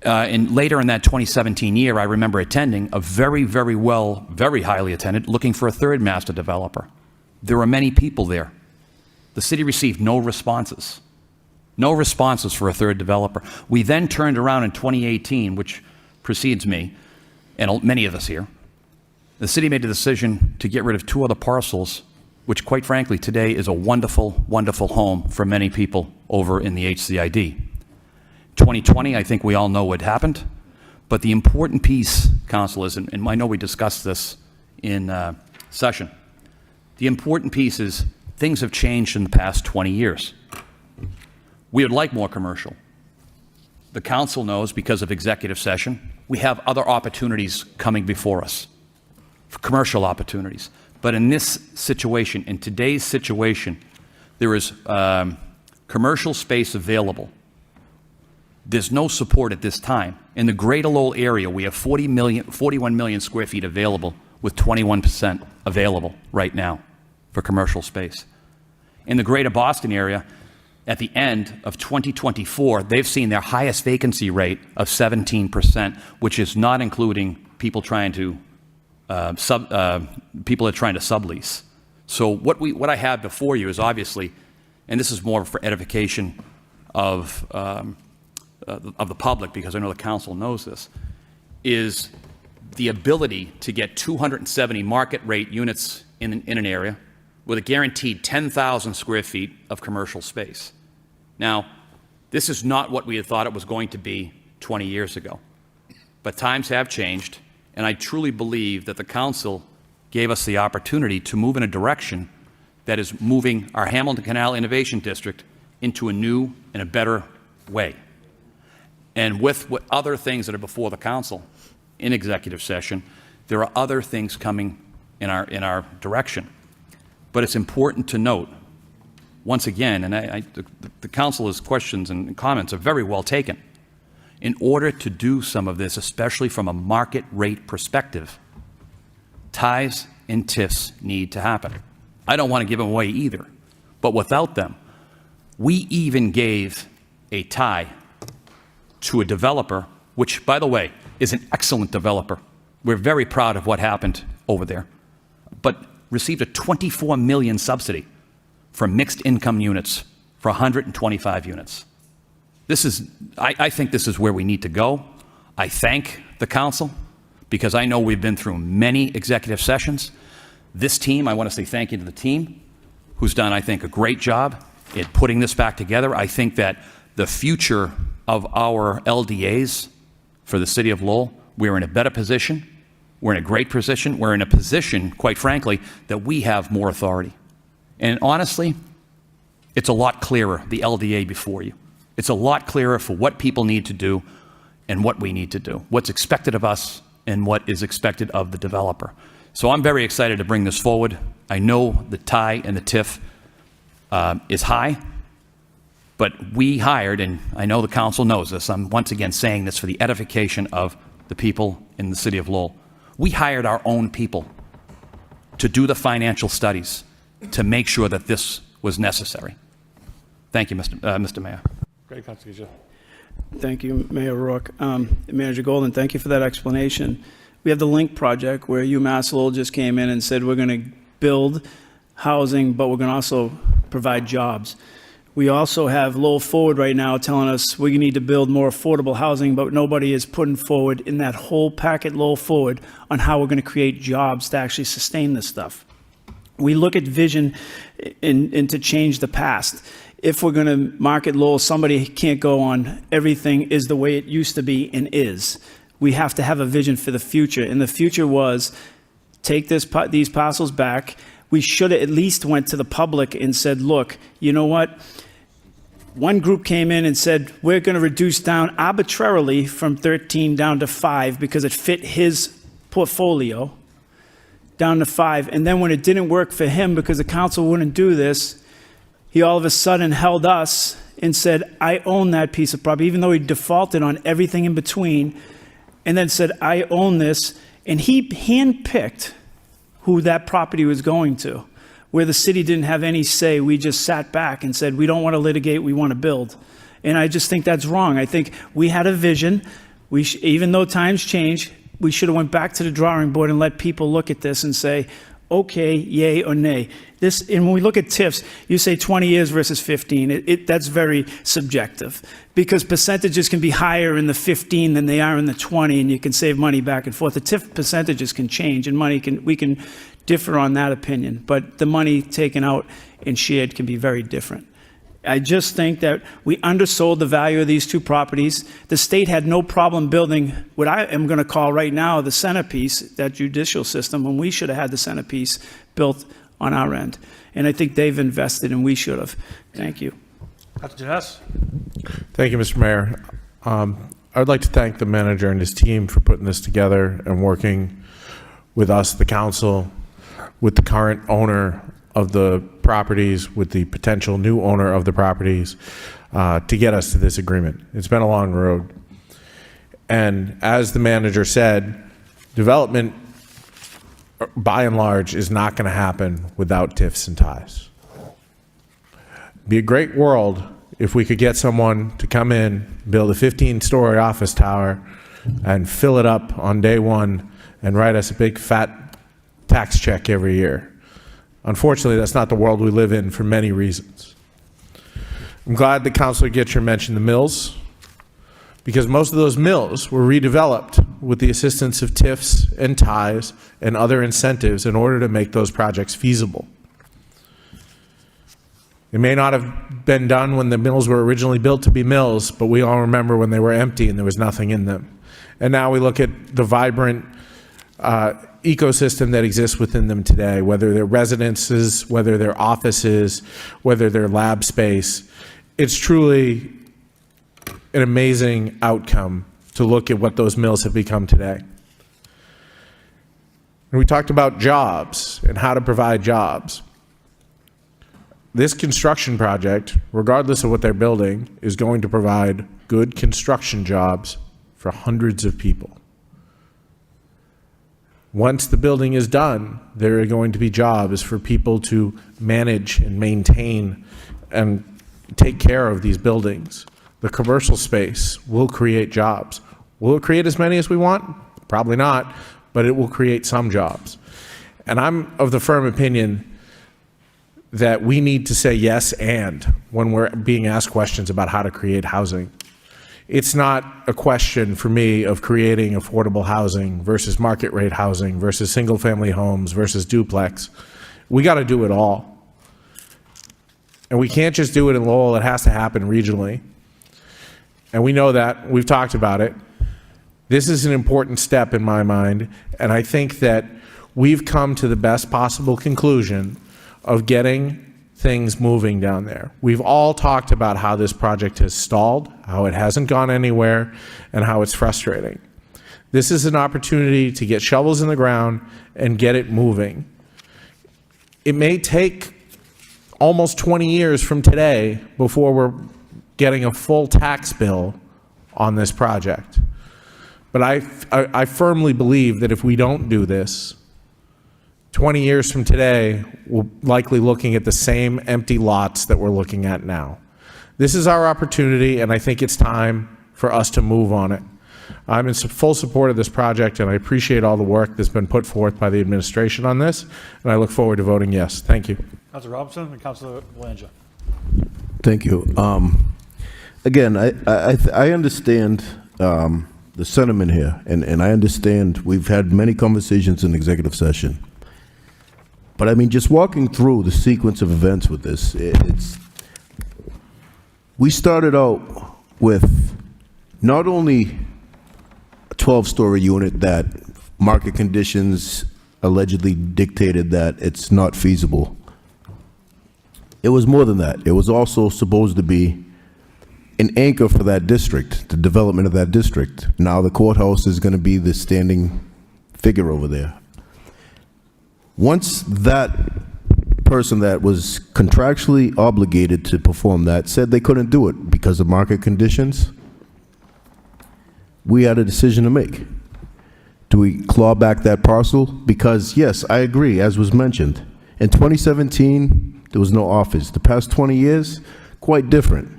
And later in that 2017 year, I remember attending a very highly attended, looking for a third master developer. There were many people there. The city received no responses. No responses for a third developer. We then turned around in 2018, which precedes me, and many of us here. The city made the decision to get rid of 2 other parcels, which quite frankly today is a wonderful, wonderful home for many people over in the HCID. 2020, I think we all know what happened, but the important piece, councilors, and I know we discussed this in session, the important piece is things have changed in the past 20 years. We would like more commercial. The council knows, because of executive session, we have other opportunities coming before us, for commercial opportunities. But in this situation, in today's situation, there is commercial space available. There's no support at this time. In the Greater Lowell area, we have 41 million square feet available, with 21% available right now for commercial space. In the Greater Boston area, at the end of 2024, they've seen their highest vacancy rate of 17%, which is not including people trying to people are trying to sublease. So what I have before you is obviously, and this is more for edification of the public, because I know the council knows this, is the ability to get 270 market rate units in an area with a guaranteed 10,000 square feet of commercial space. Now, this is not what we had thought it was going to be 20 years ago, but times have changed, and I truly believe that the council gave us the opportunity to move in a direction that is moving our Hamilton Canal Innovation District into a new and a better way. And with what other things that are before the council in executive session, there are other things coming in our direction. But it's important to note, once again, and the council's questions and comments are very well taken. In order to do some of this, especially from a market rate perspective, ties and TIFs need to happen. I don't want to give them away either, but without them, we even gave a tie to a developer, which, by the way, is an excellent developer. We're very proud of what happened over there, but received a $24 million subsidy for mixed income units for 125 units. I think this is where we need to go. I thank the council because I know we've been through many executive sessions. This team, I want to say thank you to the team who's done, I think, a great job in putting this back together. I think that the future of our LDAs for the city of Lowell, we're in a better position. We're in a great position. We're in a position, quite frankly, that we have more authority. And honestly, it's a lot clearer, the LDA before you. It's a lot clearer for what people need to do and what we need to do, what's expected of us and what is expected of the developer. So I'm very excited to bring this forward. I know the tie and the TIF is high, but we hired, and I know the council knows this, I'm once again saying this for the edification of the people in the city of Lowell. We hired our own people to do the financial studies to make sure that this was necessary. Thank you, Mr. Mayor. Great, Councilor Gill. Thank you, Mayor Rourke. Manager Golden, thank you for that explanation. We have the LINK project where UMass Lowell just came in and said we're going to build housing, but we're going to also provide jobs. We also have Lowell Forward right now telling us we need to build more affordable housing, but nobody is putting forward in that whole packet Lowell Forward on how we're going to create jobs to actually sustain this stuff. We look at vision and to change the past. If we're going to market Lowell, somebody can't go on everything is the way it used to be and is. We have to have a vision for the future, and the future was take these parcels back. We should have at least went to the public and said, look, you know what? One group came in and said, we're going to reduce down arbitrarily from 13 down to 5 because it fit his portfolio, down to 5. And then when it didn't work for him because the council wouldn't do this, he all of a sudden held us and said, I own that piece of property, even though he defaulted on everything in between, and then said, I own this. And he handpicked who that property was going to, where the city didn't have any say. We just sat back and said, we don't want to litigate, we want to build. And I just think that's wrong. I think we had a vision. Even though times change, we should have went back to the drawing board and let people look at this and say, okay, yay or nay. And when we look at TIFs, you say 20 years versus 15. That's very subjective because percentages can be higher in the 15 than they are in the 20, and you can save money back and forth. The TIF percentages can change, and we can differ on that opinion, but the money taken out and shared can be very different. I just think that we undersold the value of these two properties. The state had no problem building what I am going to call right now the centerpiece, that judicial system, when we should have had the centerpiece built on our end. And I think they've invested and we should have. Thank you. Councilor Janass. Thank you, Mr. Mayor. I'd like to thank the manager and his team for putting this together and working with us, the council, with the current owner of the properties, with the potential new owner of the properties, to get us to this agreement. It's been a long road. And as the manager said, development, by and large, is not going to happen without TIFs and ties. It'd be a great world if we could get someone to come in, build a 15-story office tower, and fill it up on day one, and write us a big fat tax check every year. Unfortunately, that's not the world we live in for many reasons. I'm glad that Councilor Gitcher mentioned the mills, because most of those mills were redeveloped with the assistance of TIFs and ties and other incentives in order to make those projects feasible. It may not have been done when the mills were originally built to be mills, but we all remember when they were empty and there was nothing in them. And now we look at the vibrant ecosystem that exists within them today, whether they're residences, whether they're offices, whether they're lab space. It's truly an amazing outcome to look at what those mills have become today. And we talked about jobs and how to provide jobs. This construction project, regardless of what they're building, is going to provide good construction jobs for hundreds of people. Once the building is done, there are going to be jobs for people to manage and maintain and take care of these buildings. The commercial space will create jobs. Will it create as many as we want? Probably not, but it will create some jobs. And I'm of the firm opinion that we need to say yes and when we're being asked questions about how to create housing. It's not a question for me of creating affordable housing versus market rate housing versus single family homes versus duplex. We got to do it all. And we can't just do it in Lowell, it has to happen regionally. And we know that, we've talked about it. This is an important step in my mind, and I think that we've come to the best possible conclusion of getting things moving down there. We've all talked about how this project has stalled, how it hasn't gone anywhere, and how it's frustrating. This is an opportunity to get shovels in the ground and get it moving. It may take almost 20 years from today before we're getting a full tax bill on this project. But I firmly believe that if we don't do this, 20 years from today, we're likely looking at the same empty lots that we're looking at now. This is our opportunity, and I think it's time for us to move on it. I'm in full support of this project, and I appreciate all the work that's been put forth by the administration on this, and I look forward to voting yes. Thank you. Councilor Robinson and Councilor Belanger. Thank you. Again, I understand the sentiment here, and I understand we've had many conversations in executive session. But I mean, just walking through the sequence of events with this, we started out with not only a 12-story unit that market conditions allegedly dictated that it's not feasible. It was more than that. It was also supposed to be an anchor for that district, the development of that district. Now the courthouse is going to be the standing figure over there. Once that person that was contractually obligated to perform that said they couldn't do it because of market conditions, we had a decision to make. Do we claw back that parcel? Because yes, I agree, as was mentioned. In 2017, there was no office. The past 20 years, quite different.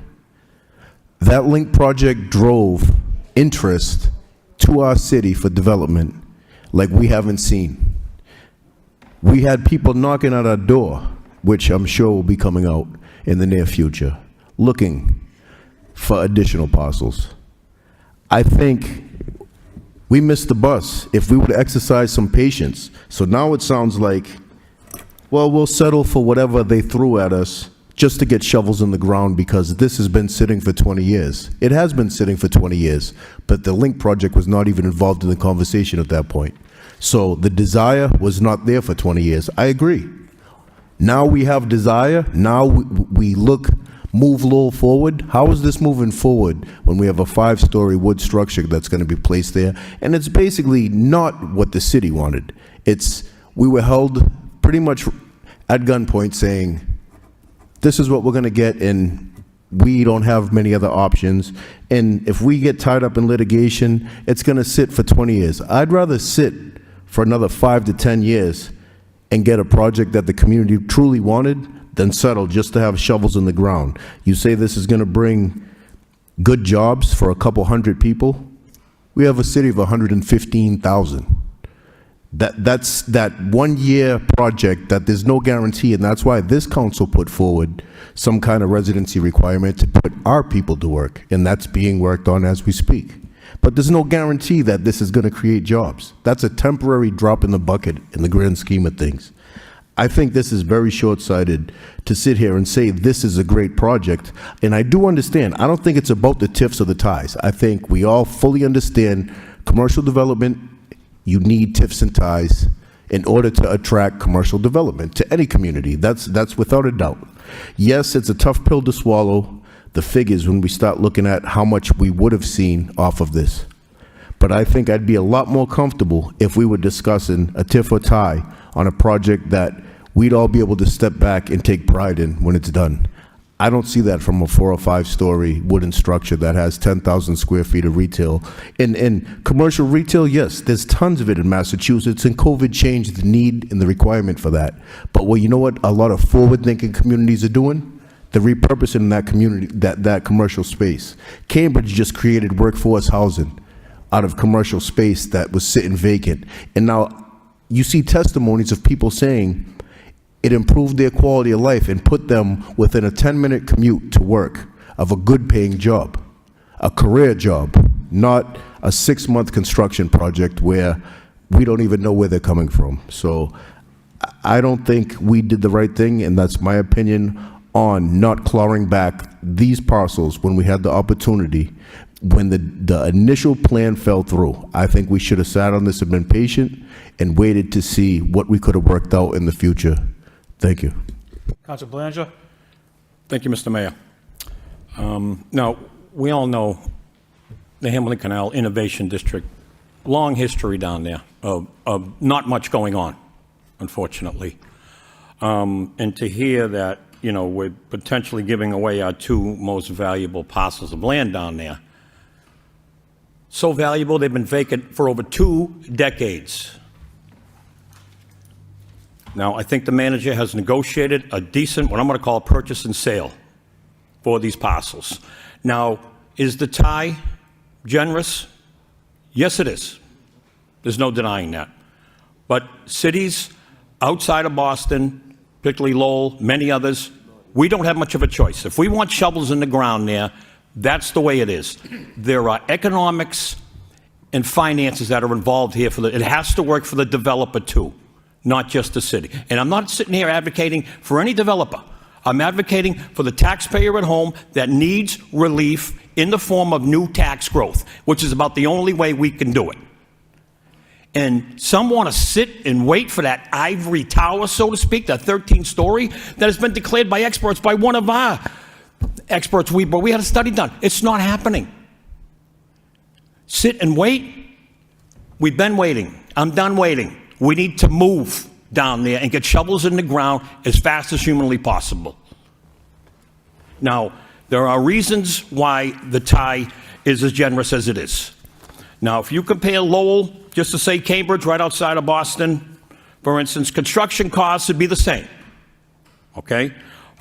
That LINK project drove interest to our city for development like we haven't seen. We had people knocking at our door, which I'm sure will be coming out in the near future, looking for additional parcels. I think we missed the bus if we would exercise some patience. So now it sounds like, well, we'll settle for whatever they threw at us just to get shovels in the ground because this has been sitting for 20 years. It has been sitting for 20 years, but the LINK project was not even involved in the conversation at that point. So the desire was not there for 20 years. I agree. Now we have desire. Now we move Lowell forward. How is this moving forward when we have a 5-story wood structure that's going to be placed there? And it's basically not what the city wanted. We were held pretty much at gunpoint saying, this is what we're going to get, and we don't have many other options. And if we get tied up in litigation, it's going to sit for 20 years. I'd rather sit for another 5 to 10 years and get a project that the community truly wanted than settle just to have shovels in the ground. You say this is going to bring good jobs for a couple hundred people. We have a city of 115,000. That's that 1 year project that there's no guarantee, and that's why this council put forward some kind of residency requirement to put our people to work, and that's being worked on as we speak. But there's no guarantee that this is going to create jobs. That's a temporary drop in the bucket in the grand scheme of things. I think this is very short-sighted to sit here and say this is a great project. And I do understand, I don't think it's about the TIFs or the ties. I think we all fully understand commercial development, you need TIFs and ties in order to attract commercial development to any community. That's without a doubt. Yes, it's a tough pill to swallow, the figures, when we start looking at how much we would have seen off of this. But I think I'd be a lot more comfortable if we were discussing a TIF or tie on a project that we'd all be able to step back and take pride in when it's done. I don't see that from a 4 or 5 story wooden structure that has 10,000 square feet of retail. In commercial retail, yes, there's tons of it in Massachusetts, and COVID changed the need and the requirement for that. But well, you know what a lot of forward-thinking communities are doing? They're repurposing that community, that commercial space. Cambridge just created workforce housing out of commercial space that was sitting vacant. And now you see testimonies of people saying it improved their quality of life and put them within a 10-minute commute to work of a good-paying job, a career job, not a 6-month construction project where we don't even know where they're coming from. So I don't think we did the right thing, and that's my opinion on not clawing back these parcels when we had the opportunity. When the initial plan fell through, I think we should have sat on this and been patient and waited to see what we could have worked out in the future. Thank you. Councilor Belanger? Thank you, Mr. Mayor. Now, we all know the Hamilton Canal Innovation District, long history down there of not much going on, unfortunately. And to hear that, you know, we're potentially giving away our 2 most valuable parcels of land down there. So valuable, they've been vacant for over 2 decades. Now, I think the manager has negotiated a decent, what I'm going to call a purchase and sale for these parcels. Now, is the tie generous? Yes, it is. There's no denying that. But cities outside of Boston, particularly Lowell, many others, we don't have much of a choice. If we want shovels in the ground there, that's the way it is. There are economics and finances that are involved here. It has to work for the developer too, not just the city. And I'm not sitting here advocating for any developer. I'm advocating for the taxpayer at home that needs relief in the form of new tax growth, which is about the only way we can do it. And some want to sit and wait for that ivory tower, so to speak, that 13-story that has been declared by experts, by one of our experts. We had a study done. It's not happening. Sit and wait. We've been waiting. I'm done waiting. We need to move down there and get shovels in the ground as fast as humanly possible. Now, there are reasons why the tie is as generous as it is. Now, if you compare Lowell, just to say Cambridge, right outside of Boston, for instance, construction costs would be the same, okay?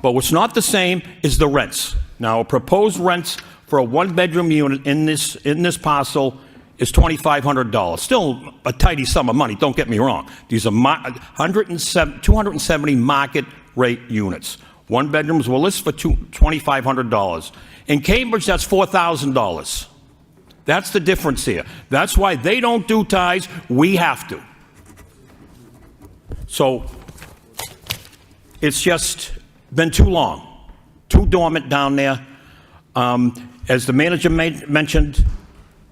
But what's not the same is the rents. Now, proposed rents for a 1-bedroom unit in this parcel is $2,500. Still a tidy sum of money, don't get me wrong. These are 270 market rate units. 1 bedrooms were listed for $2,500. In Cambridge, that's $4,000. That's the difference here. That's why they don't do ties, we have to. So it's just been too long, too dormant down there. As the manager mentioned,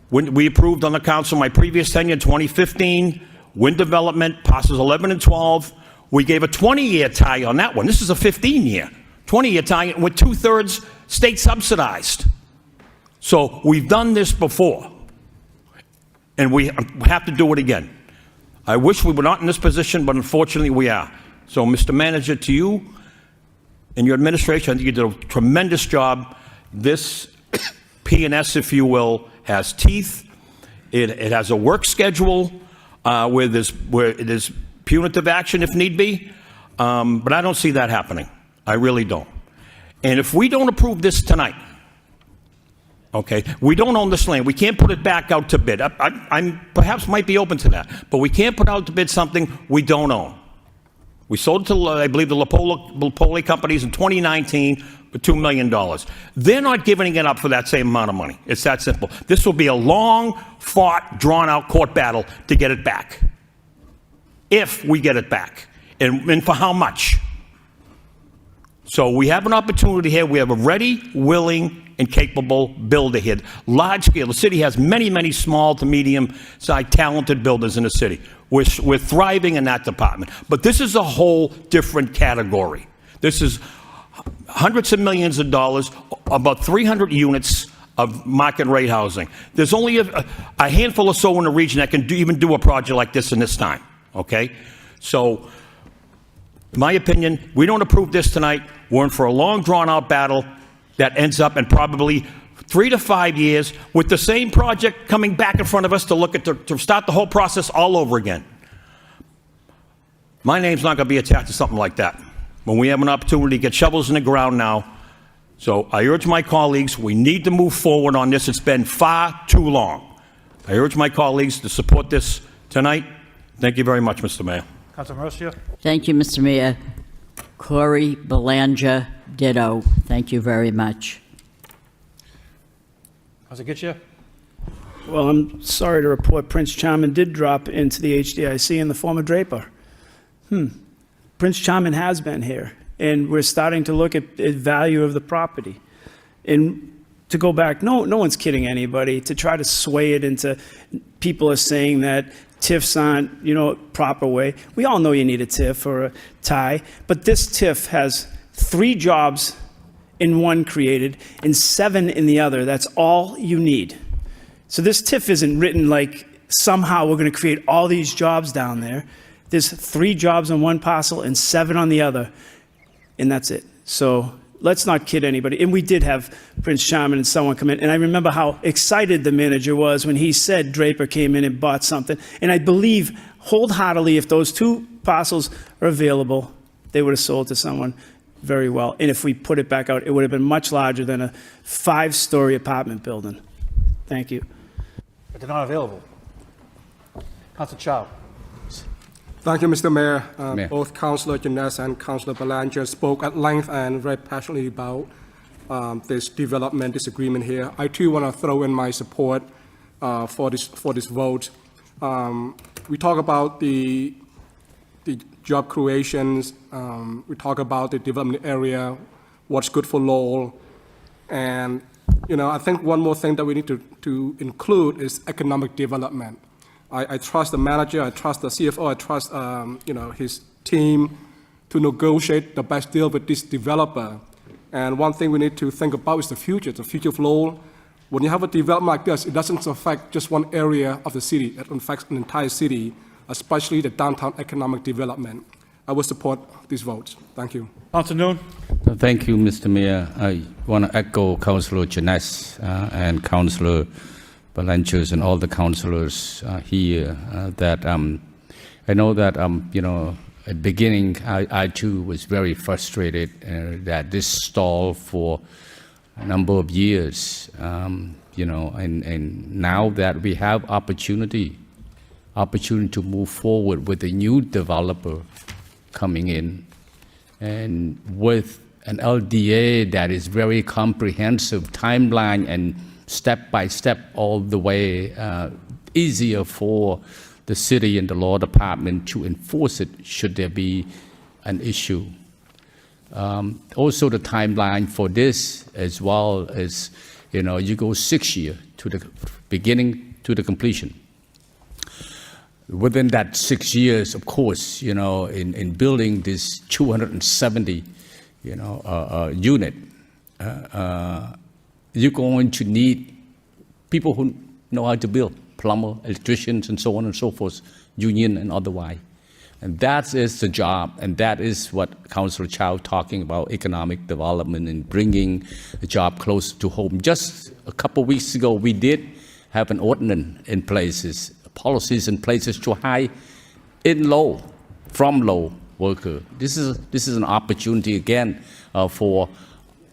when we approved on the council my previous tenure in 2015, wind development, parcels 11 and 12, we gave a 20-year tie on that one. This is a 15-year, 20-year tie with 2/3 state subsidized. So we've done this before, and we have to do it again. I wish we were not in this position, but unfortunately we are. So, Mr. Manager, to you and your administration, I think you did a tremendous job. This P&S, if you will, has teeth. It has a work schedule where it is punitive action if need be, but I don't see that happening. I really don't. And if we don't approve this tonight, Okay, we don't own this land. We can't put it back out to bid. I'm perhaps might be open to that, but we can't put out to bid something we don't own. We sold it to, I believe, the Lapoli companies in 2019 for $2 million. They're not giving it up for that same amount of money. It's that simple. This will be a long, fought, drawn-out court battle to get it back, if we get it back, and for how much. So we have an opportunity here. We have a ready, willing, and capable builder here. Large scale. The city has many, many small to medium-sized talented builders in the city. We're thriving in that department. But this is a whole different category. This is hundreds of millions of dollars, about 300 units of market rate housing. There's only a handful or so in the region that can even do a project like this in this time. Okay? So, in my opinion, we don't approve this tonight. We're in for a long, drawn-out battle that ends up in probably 3 to 5 years with the same project coming back in front of us to start the whole process all over again. My name's not going to be attached to something like that when we have an opportunity to get shovels in the ground now. So I urge my colleagues, we need to move forward on this. It's been far too long. I urge my colleagues to support this tonight. Thank you very much, Mr. Mayor. Councilor Mercia? Thank you, Mr. Mayor. Corey Belanger, ditto. Thank you very much. Councilor Getchia? Well, I'm sorry to report Prince Charming did drop into the HDIC in the form of Draper. Prince Charming has been here, and we're starting to look at the value of the property. And to go back, no one's kidding anybody. To try to sway it into people are saying that TIFs aren't, proper way. We all know you need a TIF or a tie, but this TIF has 3 jobs in one created and 7 in the other. That's all you need. So this TIF isn't written like somehow we're going to create all these jobs down there. There's 3 jobs on one parcel and 7 on the other, and that's it. So let's not kid anybody. And we did have Prince Charming and someone come in, and I remember how excited the manager was when he said Draper came in and bought something. And I believe wholeheartedly if those 2 parcels are available, they would have sold to someone very well. And if we put it back out, it would have been much larger than a 5-story apartment building. Thank you. But they're not available. Councilor Chow? Thank you, Mr. Mayor. Mayor. Both Councillor Janess and Councillor Belanger spoke at length and very passionately about this development, this agreement here. I too want to throw in my support for this vote. We talk about the job creations. We talk about the development area, what's good for Lowell, and I think one more thing that we need to include is economic development. I trust the manager, I trust the CFO, I trust his team to negotiate the best deal with this developer. And one thing we need to think about is the future of Lowell. When you have a development like this, it doesn't affect just one area of the city, it affects an entire city, especially the downtown economic development. I will support these votes. Thank you. Councilor Noon? Thank you, Mr. Mayor. I want to echo Councillor Janess and Councillor Belanger and all the councillors here that I know that, at the beginning, I too was very frustrated that this stalled for a number of years, and now that we have opportunity to move forward with a new developer coming in, and with an LDA that is very comprehensive timeline and step by step all the way, easier for the city and the law department to enforce it should there be an issue. Also the timeline for this as well as, you go 6 years to the beginning to the completion. Within that 6 years, of course, in building this 270, unit, you're going to need people who know how to build, plumber, electricians, and so on and so forth, union and otherwise. And that is the job, and that is what Councillor Chow talking about, economic development and bringing the job closer to home. Just a couple of weeks ago, we did have an ordinance in places, policies in places to hire from low worker. This is an opportunity again for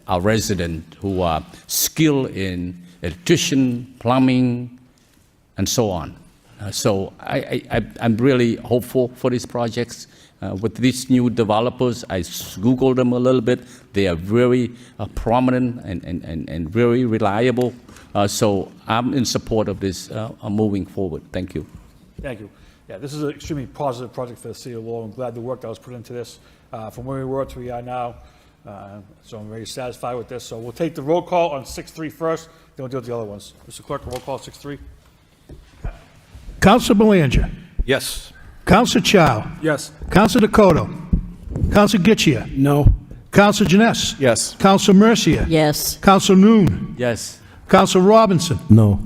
our residents who are skilled in electrician, plumbing, and so on. So I'm really hopeful for these projects. With these new developers, I Googled them a little bit. They are very prominent and very reliable. So I'm in support of this moving forward. Thank you. Thank you. Yeah, this is an extremely positive project for the city of Lowell. I'm glad the work that was put into this from where we were to where we are now. So I'm very satisfied with this. So we'll take the roll call on 6-3 first, then we'll deal with the other ones. Mr. Clerk, roll call 6-3. Counselor Belanger. Yes. Counselor Chow. Yes. Counselor Dakota. Counselor Getchia. No. Counselor Janess. Yes. Counselor Mercia. Yes. Counselor Noon. Yes. Counselor Robinson. No.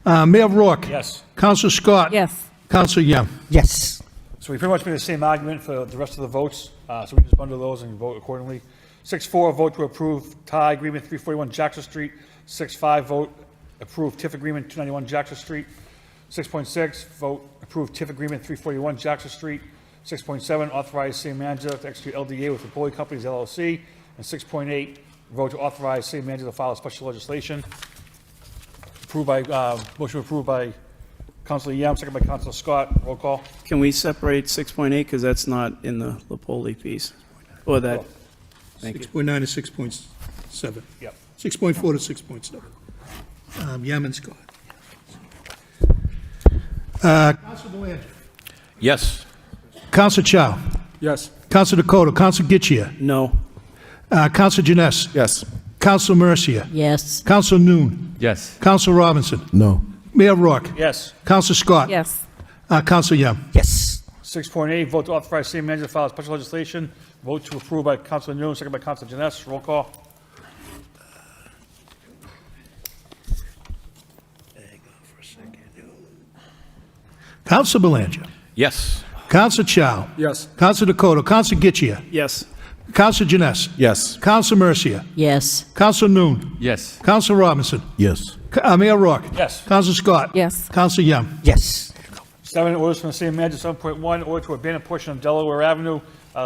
Mayor Rourke. Yes. Counselor Scott. Yes. Counselor Yem. Yes. So we pretty much made the same argument for the rest of the votes, so we can just bundle those and vote accordingly. 6-4, vote to approve tie agreement 341 Jackson Street. 6-5, vote approve TIF agreement 291 Jackson Street. 6.6, vote approve TIF agreement 341 Jackson Street. 6.7, authorize city manager to execute LDA with Napoli Companies LLC. And 6.8, vote to authorize city manager to file special legislation. Approved by, motion approved by Councilor Yam, second by Councilor Scott. Roll call. Can we separate 6.8, because that's not in the Lapoli piece? Or that, thank you. 6.9 to 6.7. Yep. 6.4 to 6.7. Yem and Scott. Counselor Belanger. Yes. Counselor Chow. Yes. Counselor Dakota. Counselor Getchia. No. Counselor Janess. Yes. Counselor Mercia. Yes. Counselor Noon. Yes. Counselor Robinson. No. Mayor Rourke. Yes. Counselor Scott. Yes. Counselor Yem. Yes. 6.8, vote to authorize city manager to file special legislation. Vote to approve by Councilor Noon, second by Councilor Janess. Roll call. Counselor Belanger. Yes. Counselor Chow. Yes. Counselor Dakota. Counselor Getchia. Yes. Counselor Janess. Yes. Counselor Mercia. Yes. Counselor Noon. Yes. Counselor Robinson. Yes. Mayor Rourke. Yes. Counselor Scott. Yes. Counselor Yem. Yes. 7, orders from the city manager. 7.1, order to abandon portion of Delaware Avenue.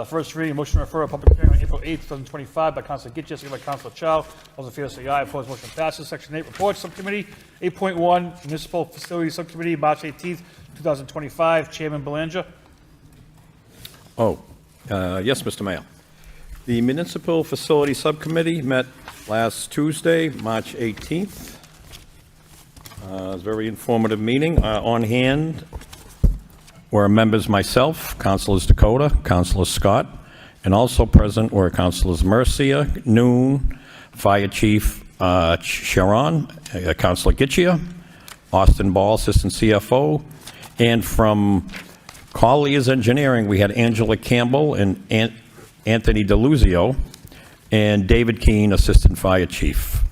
First reading, motion to refer a public hearing on April 8th, 2025 by Councilor Getchia, second by Councilor Chow. All those in favor say aye. Opposed, motion passes. Section 8, reports subcommittee. 8.1, municipal facilities subcommittee, March 18th, 2025. Chairman Belanger. Yes, Mr. Mayor. The Municipal Facility Subcommittee met last Tuesday, March 18th. It was a very informative meeting. On hand were members myself, Councilors Dakota, Councilor Scott, and also present were Councilors Mercia, Noon, Fire Chief Sharon, Councilor Getchia, Austin Ball, Assistant CFO, and from Colliers Engineering, we had Angela Campbell and Anthony DeLuzio, and David Keene, Assistant Fire Chief.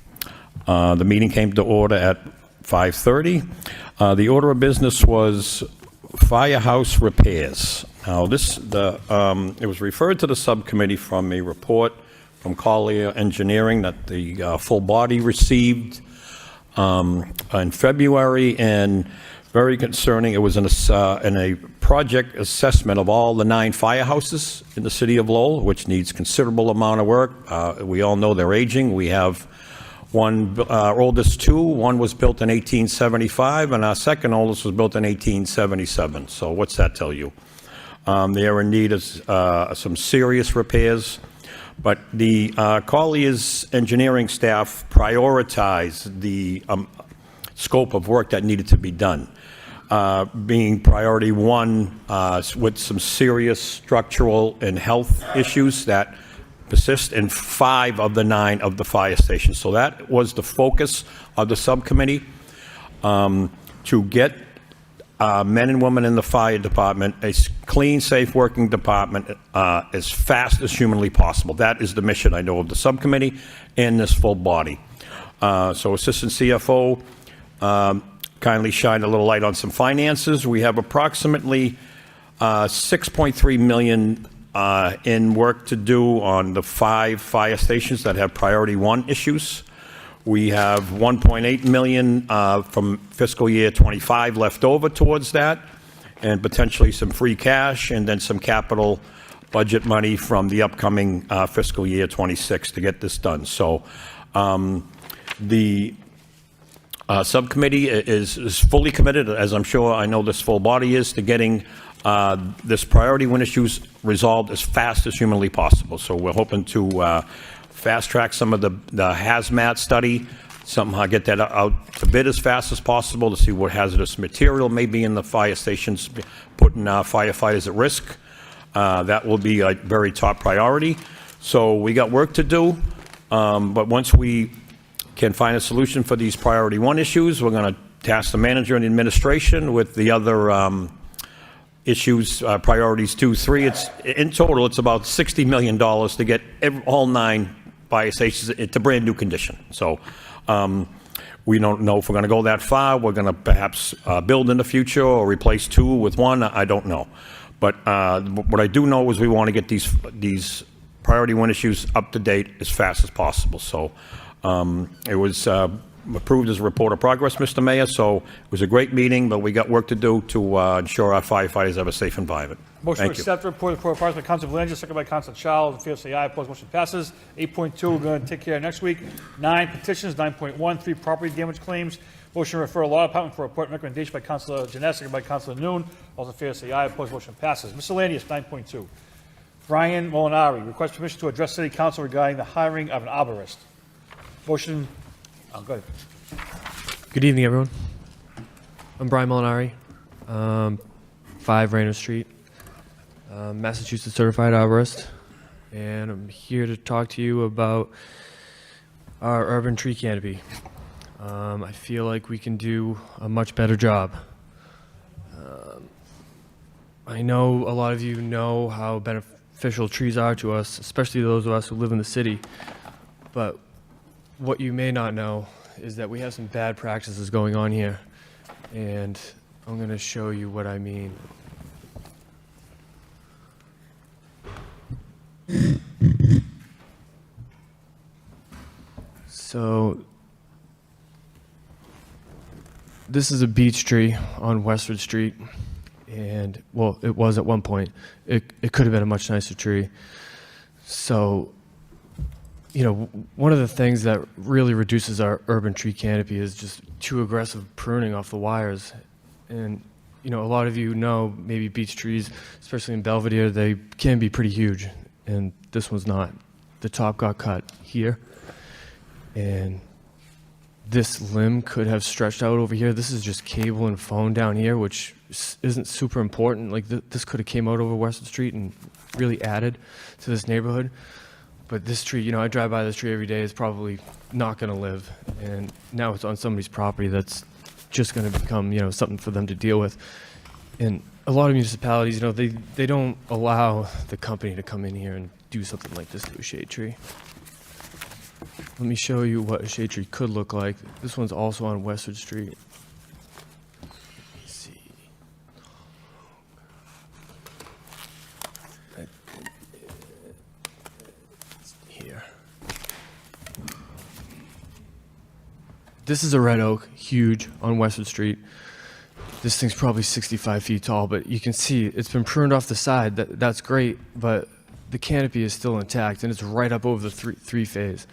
The meeting came to order at 5:30. The order of business was firehouse repairs. Now, it was referred to the subcommittee from a report from Collier Engineering that the full body received in February, and very concerning. It was in a project assessment of all the 9 firehouses in the city of Lowell, which needs considerable amount of work. We all know they're aging. We have one, our oldest 2, one was built in 1875, and our second oldest was built in 1877. So what's that tell you? They are in need of some serious repairs. But the Colliers Engineering staff prioritized the scope of work that needed to be done, being priority 1 with some serious structural and health issues that persist in 5 of the 9 of the fire stations. So that was the focus of the subcommittee, to get men and women in the fire department a clean, safe working department as fast as humanly possible. That is the mission, I know, of the subcommittee and this full body. So Assistant CFO kindly shined a little light on some finances. We have approximately $6.3 million in work to do on the 5 fire stations that have priority 1 issues. We have $1.8 million from fiscal year 25 left over towards that, and potentially some free cash, and then some capital budget money from the upcoming fiscal year 26 to get this done. So the subcommittee is fully committed, as I'm sure I know this full body is, to getting this priority one issues resolved as fast as humanly possible. So we're hoping to fast track some of the hazmat study, somehow get that out to bid as fast as possible to see what hazardous material may be in the fire stations, putting firefighters at risk. That will be a very top priority. So we got work to do, but once we can find a solution for these priority one issues, we're going to task the manager and the administration with the other issues, priorities 2, 3. In total, it's about $60 million to get all 9 fire stations into brand new condition. So we don't know if we're going to go that far. We're going to perhaps build in the future or replace 2 with 1. I don't know. But what I do know is we want to get these priority 1 issues up to date as fast as possible. So it was approved as a report of progress, Mr. Mayor. So it was a great meeting, but we got work to do to ensure our firefighters have a safe environment. Motion to Thank you. accept the report of progress by Council Belanger, second by Council Charles. In favor, say aye. Opposed, motion passes. 8.2, we're going to take care of next week. 9 petitions, 9.1, 3 property damage claims. Motion to refer to Law Department for report and recommendation by Councilor Jeanette, second by Councilor Noon. All in favor, say aye. Opposed, motion passes. Miscellaneous, 9.2. Brian Molinari, request permission to address City Council regarding the hiring of an arborist. Motion, go ahead. Good evening, everyone. I'm Brian Molinari, 5 Rainer Street, Massachusetts certified arborist, and I'm here to talk to you about our urban tree canopy. I feel like we can do a much better job. I know a lot of you know how beneficial trees are to us, especially those of us who live in the city, but what you may not know is that we have some bad practices going on here, and I'm going to show you what I mean. So this is a beech tree on Westford Street, and well, it was at one point. It could have been a much nicer tree. So, you know, one of the things that really reduces our urban tree canopy is just too aggressive pruning off the wires. And, you know, a lot of you know maybe beech trees, especially in Belvedere, they can be pretty huge. And this one's not. The top got cut here. And this limb could have stretched out over here. This is just cable and phone down here, which isn't super important. Like this could have came out over Western Street and really added to this neighborhood. But this tree, you know, I drive by this tree every day. It's probably not going to live. And now it's on somebody's property that's just going to become, you know, something for them to deal with. And a lot of municipalities, you know, they don't allow the company to come in here and do something like this to a shade tree. Let me show you what a shade tree could look like. This one's also on Westwood Street. Let's see. Here. This is a red oak, huge, on Westwood Street. This thing's probably 65 feet tall, but you can see it's been pruned off the side. That's great, but the canopy is still intact, and it's right up over the three phase.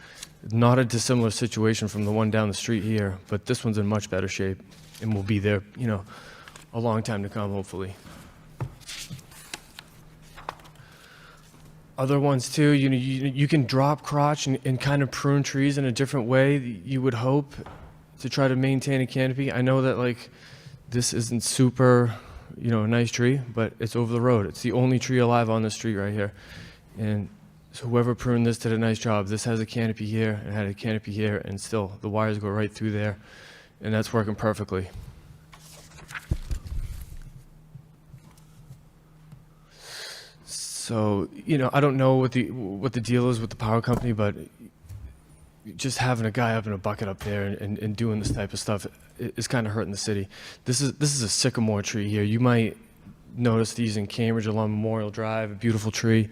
Not a dissimilar situation from the one down the street here, but this one's in much better shape and will be there, you know, a long time to come, hopefully. Other ones too, you know, you can drop crotch and kind of prune trees in a different way, you would hope, to try to maintain a canopy. I know that, like, this isn't super, you know, a nice tree, but it's over the road. It's the only tree alive on the street right here. And so whoever pruned this did a nice job. This has a canopy here and had a canopy here, and still the wires go right through there, and that's working perfectly. So, you know, I don't know what the deal is with the power company, but just having a guy up in a bucket up there and doing this type of stuff is kind of hurting the city. This is a sycamore tree here. You might notice these in Cambridge along Memorial Drive, a beautiful tree.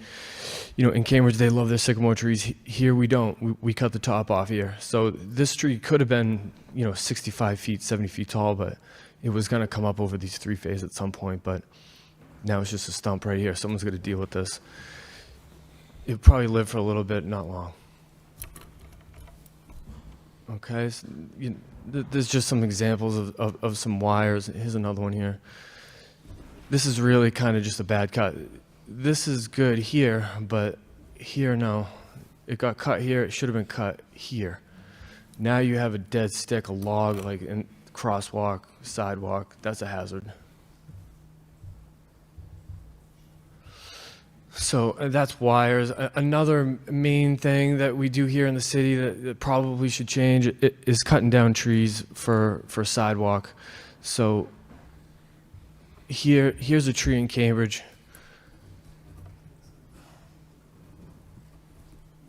You know, in Cambridge, they love their sycamore trees. Here we don't. We cut the top off here. So this tree could have been, you know, 65 feet, 70 feet tall, but it was going to come up over these three phases at some point. But Now it's just a stump right here. Someone's going to deal with this. It'll probably live for a little bit, not long. Okay, so, there's just some examples of some wires. Here's another one here. This is really kind of just a bad cut. This is good here, but here, no. It got cut here. It should have been cut here. Now you have a dead stick, a log, like in crosswalk, sidewalk. That's a hazard. So that's wires. Another main thing that we do here in the city that probably should change is cutting down trees for sidewalk. So here's a tree in Cambridge.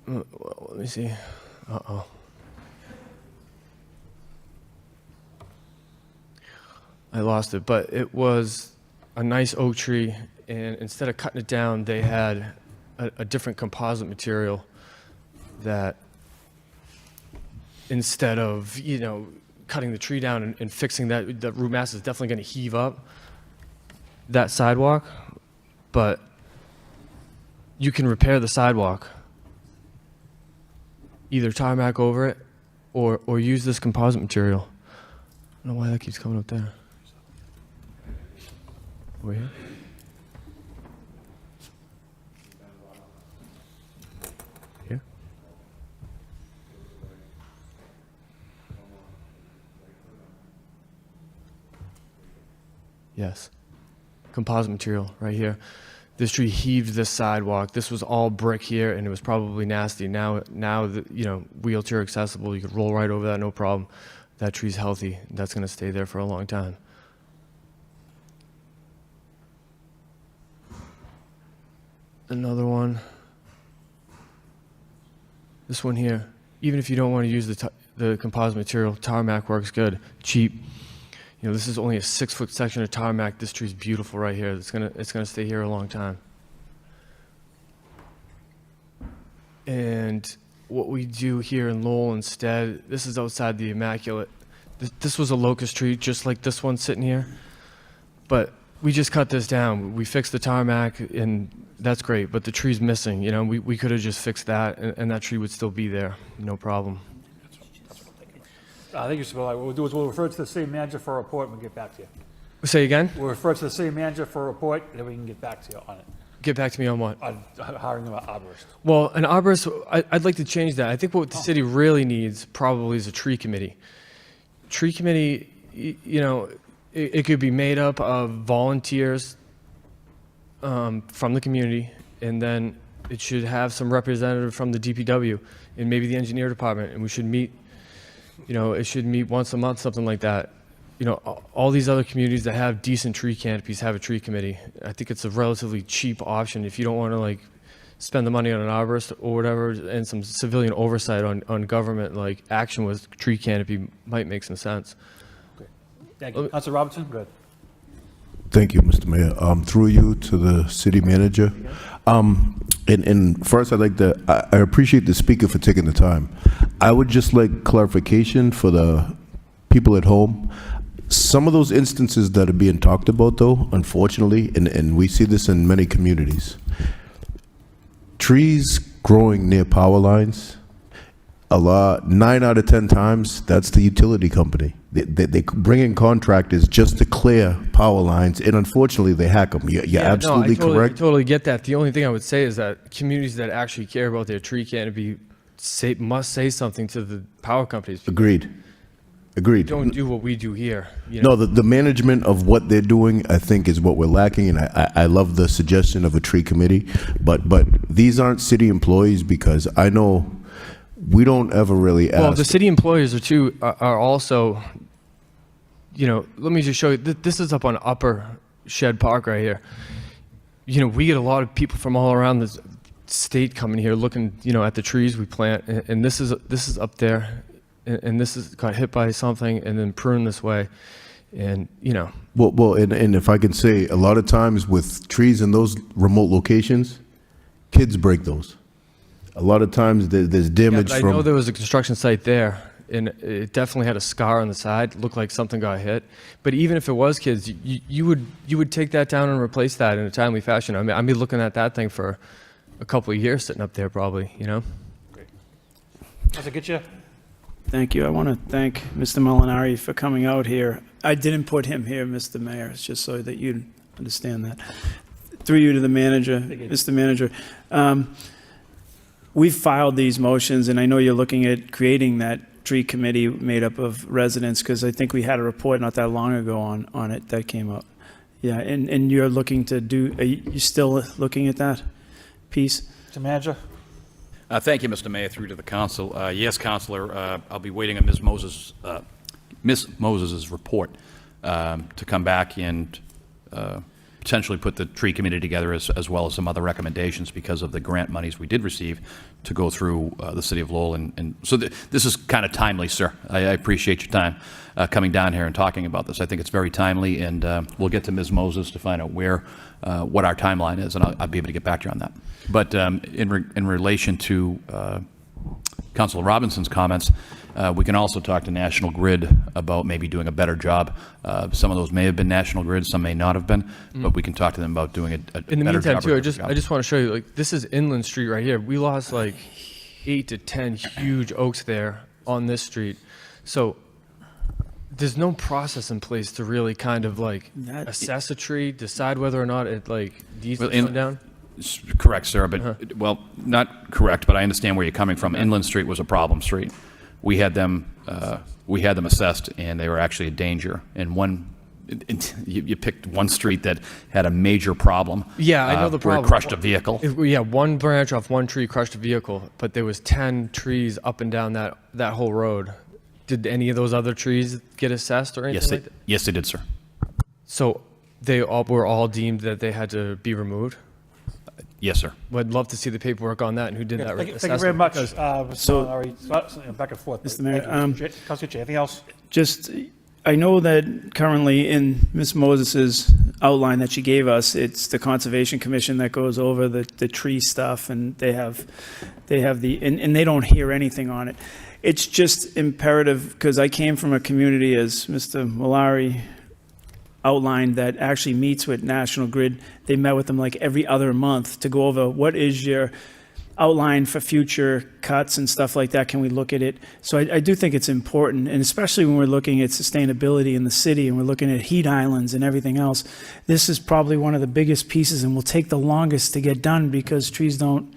Let me see. Uh-oh. I lost it, but it was a nice oak tree, and instead of cutting it down, they had a different composite material that instead of, cutting the tree down and fixing that, the root mass is definitely going to heave up that sidewalk, but you can repair the sidewalk. Either tarmac over it or use this composite material. I don't know why that keeps coming up there. Over here? Here? Yes. Composite material right here. This tree heaved this sidewalk. This was all brick here, and it was probably nasty. Now, wheelchair accessible. You could roll right over that, no problem. That tree's healthy. That's going to stay there for a long time. Another one. This one here. Even if you don't want to use the composite material, tarmac works good, cheap. This is only a 6-foot section of tarmac. This tree's beautiful right here. It's gonna stay here a long time. And what we do here in Lowell instead, this is outside the Immaculate. This was a locust tree, just like this one sitting here. But we just cut this down. We fixed the tarmac, and that's great. But the tree's missing. We could have just fixed that, and that tree would still be there, no problem. Thank you, Mr. Bill. What we'll do is we'll refer to the city manager for a report and we'll get back to you. Say again? We'll refer to the city manager for a report, and then we can get back to you on it. Get back to me on what? On hiring an arborist. Well, an arborist, I'd like to change that. I think what the city really needs probably is a tree committee. Tree committee, it could be made up of volunteers from the community, and then it should have some representative from the DPW and maybe the engineer department, and we should meet, it should meet once a month, something like that. All these other communities that have decent tree canopies have a tree committee. I think it's a relatively cheap option if you don't want to spend the money on an arborist or whatever, and some civilian oversight on government action with tree canopy might make some sense. Okay. Thank you. Councilor Robinson, go ahead. Thank you, Mr. Mayor. Through you to the city manager. And first, I appreciate the speaker for taking the time. I would just like clarification for the people at home. Some of those instances that are being talked about, though, unfortunately, and we see this in many communities, trees growing near power lines, 9 out of 10 times, that's the utility company. They bring in contractors just to clear power lines, and unfortunately, they hack them. You're absolutely correct. I totally get that. The only thing I would say is that communities that actually care about their tree canopy must say something to the power companies. Agreed. Don't do what we do here. No, the management of what they're doing, I think, is what we're lacking, and I love the suggestion of a tree committee, but these aren't city employees, because I know we don't ever really ask. Well, the city employees are also, let me just show you. This is up on Upper Shed Park right here. We get a lot of people from all around the state coming here looking, at the trees we plant, and this is up there. And this got hit by something and then pruned this way, and Well, and if I can say, a lot of times with trees in those remote locations, kids break those. A lot of times there's damage I from. know there was a construction site there, and it definitely had a scar on the side. Looked like something got hit. But even if it was kids, you would take that down and replace that in a timely fashion. I mean, I'd be looking at that thing for a couple of years sitting up there probably, you know? Councilor Getchia? Thank you. I want to thank Mr. Molinari for coming out here. I didn't put him here, Mr. Mayor, it's just so that you understand that. Through you to the manager, Mr. Manager. We've filed these motions, and I know you're looking at creating that tree committee made up of residents, because I think we had a report not that long ago on it that came up. Yeah, and you're looking to do, are you still looking at that piece? Mr. Manager? Thank you, Mr. Mayor, through to the council. Yes, Councilor, I'll be waiting on Ms. Moses's report to come back and potentially put the tree committee together as well as some other recommendations because of the grant monies we did receive to go through the city of Lowell. And so this is kind of timely, sir. I appreciate your time coming down here and talking about this. I think it's very timely, and we'll get to Ms. Moses to find out what our timeline is, and I'll be able to get back to you on that. But in relation to Councilor Robinson's comments, we can also talk to National Grid about maybe doing a better job. Some of those may have been National Grid, some may not have been, but we can talk to them about doing a better job. In the meantime, too, or I a just better job. want to show you, like, this is Inland Street right here. We lost like 8 to 10 huge oaks there on this street. So there's no process in place to really kind of like assess a tree, decide whether or not it like needs to come down. Correct, sir, but, well, not correct, but I understand where you're coming from. Inland Street was a problem street. We had them assessed, and they were actually a danger. And you picked one street that had a major problem. Yeah, I know the where problem. it crushed a vehicle. Yeah, one branch off one tree crushed a vehicle, but there was 10 trees up and down that whole road. Did any of those other trees get assessed or anything like that? Yes, they did, sir. So they were all deemed that they had to be removed? Yes, sir. I'd love to see the paperwork on that and who did that Thank assessment. you very much. because- Back and forth. Mr. Mayor, Councilor Getchia, anything else? Just, I know that currently in Ms. Moses's outline that she gave us, it's the Conservation Commission that goes over the tree stuff, and they have and they don't hear anything on it. It's just imperative, because I came from a community, as Mr. Malari outlined, that actually meets with National Grid. They met with them like every other month to go over what is your outline for future cuts and stuff like that. Can we look at it? So I do think it's important, and especially when we're looking at sustainability in the city and we're looking at heat islands and everything else, this is probably one of the biggest pieces and will take the longest to get done because trees don't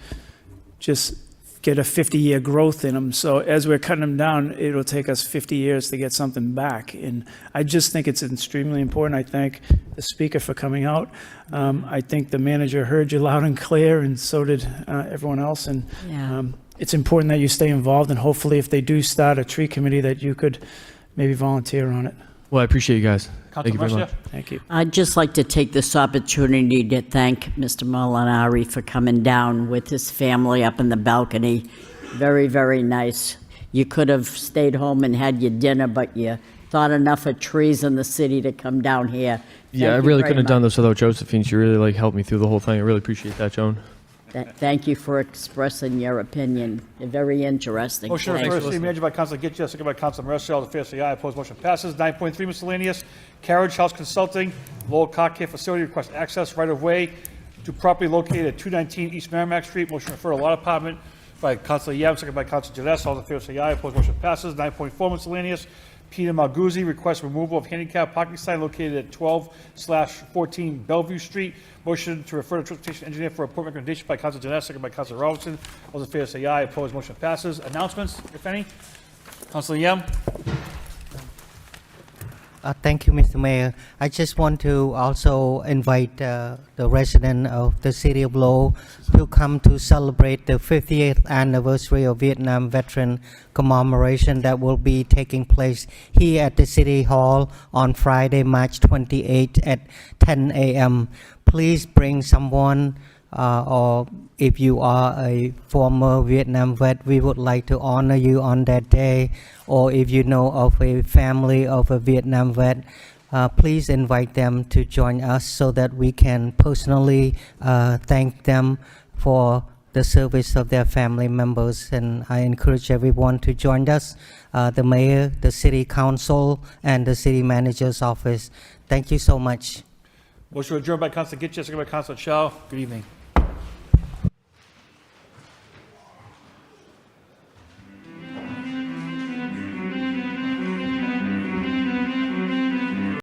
just get a 50-year growth in them. So as we're cutting them down, it'll take us 50 years to get something back. And I just think it's extremely important. I thank the speaker for coming out. I think the manager heard you loud and clear, and so did everyone else. And it's important that you stay involved, and hopefully if they do start a tree committee, that you could maybe volunteer on it. Well, I appreciate you guys. Thank you very Councilor much. Mercia? Thank you. I'd just like to take this opportunity to thank Mr. Molinari for coming down with his family up in the balcony. Very, very nice. You could have stayed home and had your dinner, but you thought enough of trees in the city to come down here. Yeah, I Thank you really very couldn't have done much. this without Josephine. She really like helped me through the whole thing. I really appreciate that, Joan. Thank you for expressing your opinion. Very interesting. Motion Thank refers to you. city manager by Councilor Getchia, second by Councilor Mercia. All in favor, say aye. Opposed, motion passes. 9.3 miscellaneous. Carriage House Consulting, Lowell Car Care Facility requests access right-of-way to property located at 219 East Merrimack Street. Motion referred to Law Department by Councilor Yam, second by Councilor Janess. All in favor, say aye. Opposed, motion passes. 9.4 miscellaneous. Peter Malguzzi requests removal of handicap parking sign located at 12/14 Bellevue Street. Motion to refer to transportation engineer for report recommendation by Councilor Janess, second by Councilor Robinson. All in favor, say aye. Opposed, motion passes. Announcements, if any. Councilor Yam. Thank you, Mr. Mayor. I just want to also invite the resident of the city of Lowell to come to celebrate the 50th anniversary of Vietnam Veteran Commemoration that will be taking place here at the City Hall on Friday, March 28 at 10 a.m. Please bring someone, or if you are a former Vietnam vet, we would like to honor you on that day. Or if you know of a family of a Vietnam vet, please invite them to join us so that we can personally thank them for the service of their family members. And I encourage everyone to join us, the mayor, the city council, and the city manager's office. Thank you so much. Motion adjourned by Council Gitche, second by Council Chow. Good evening.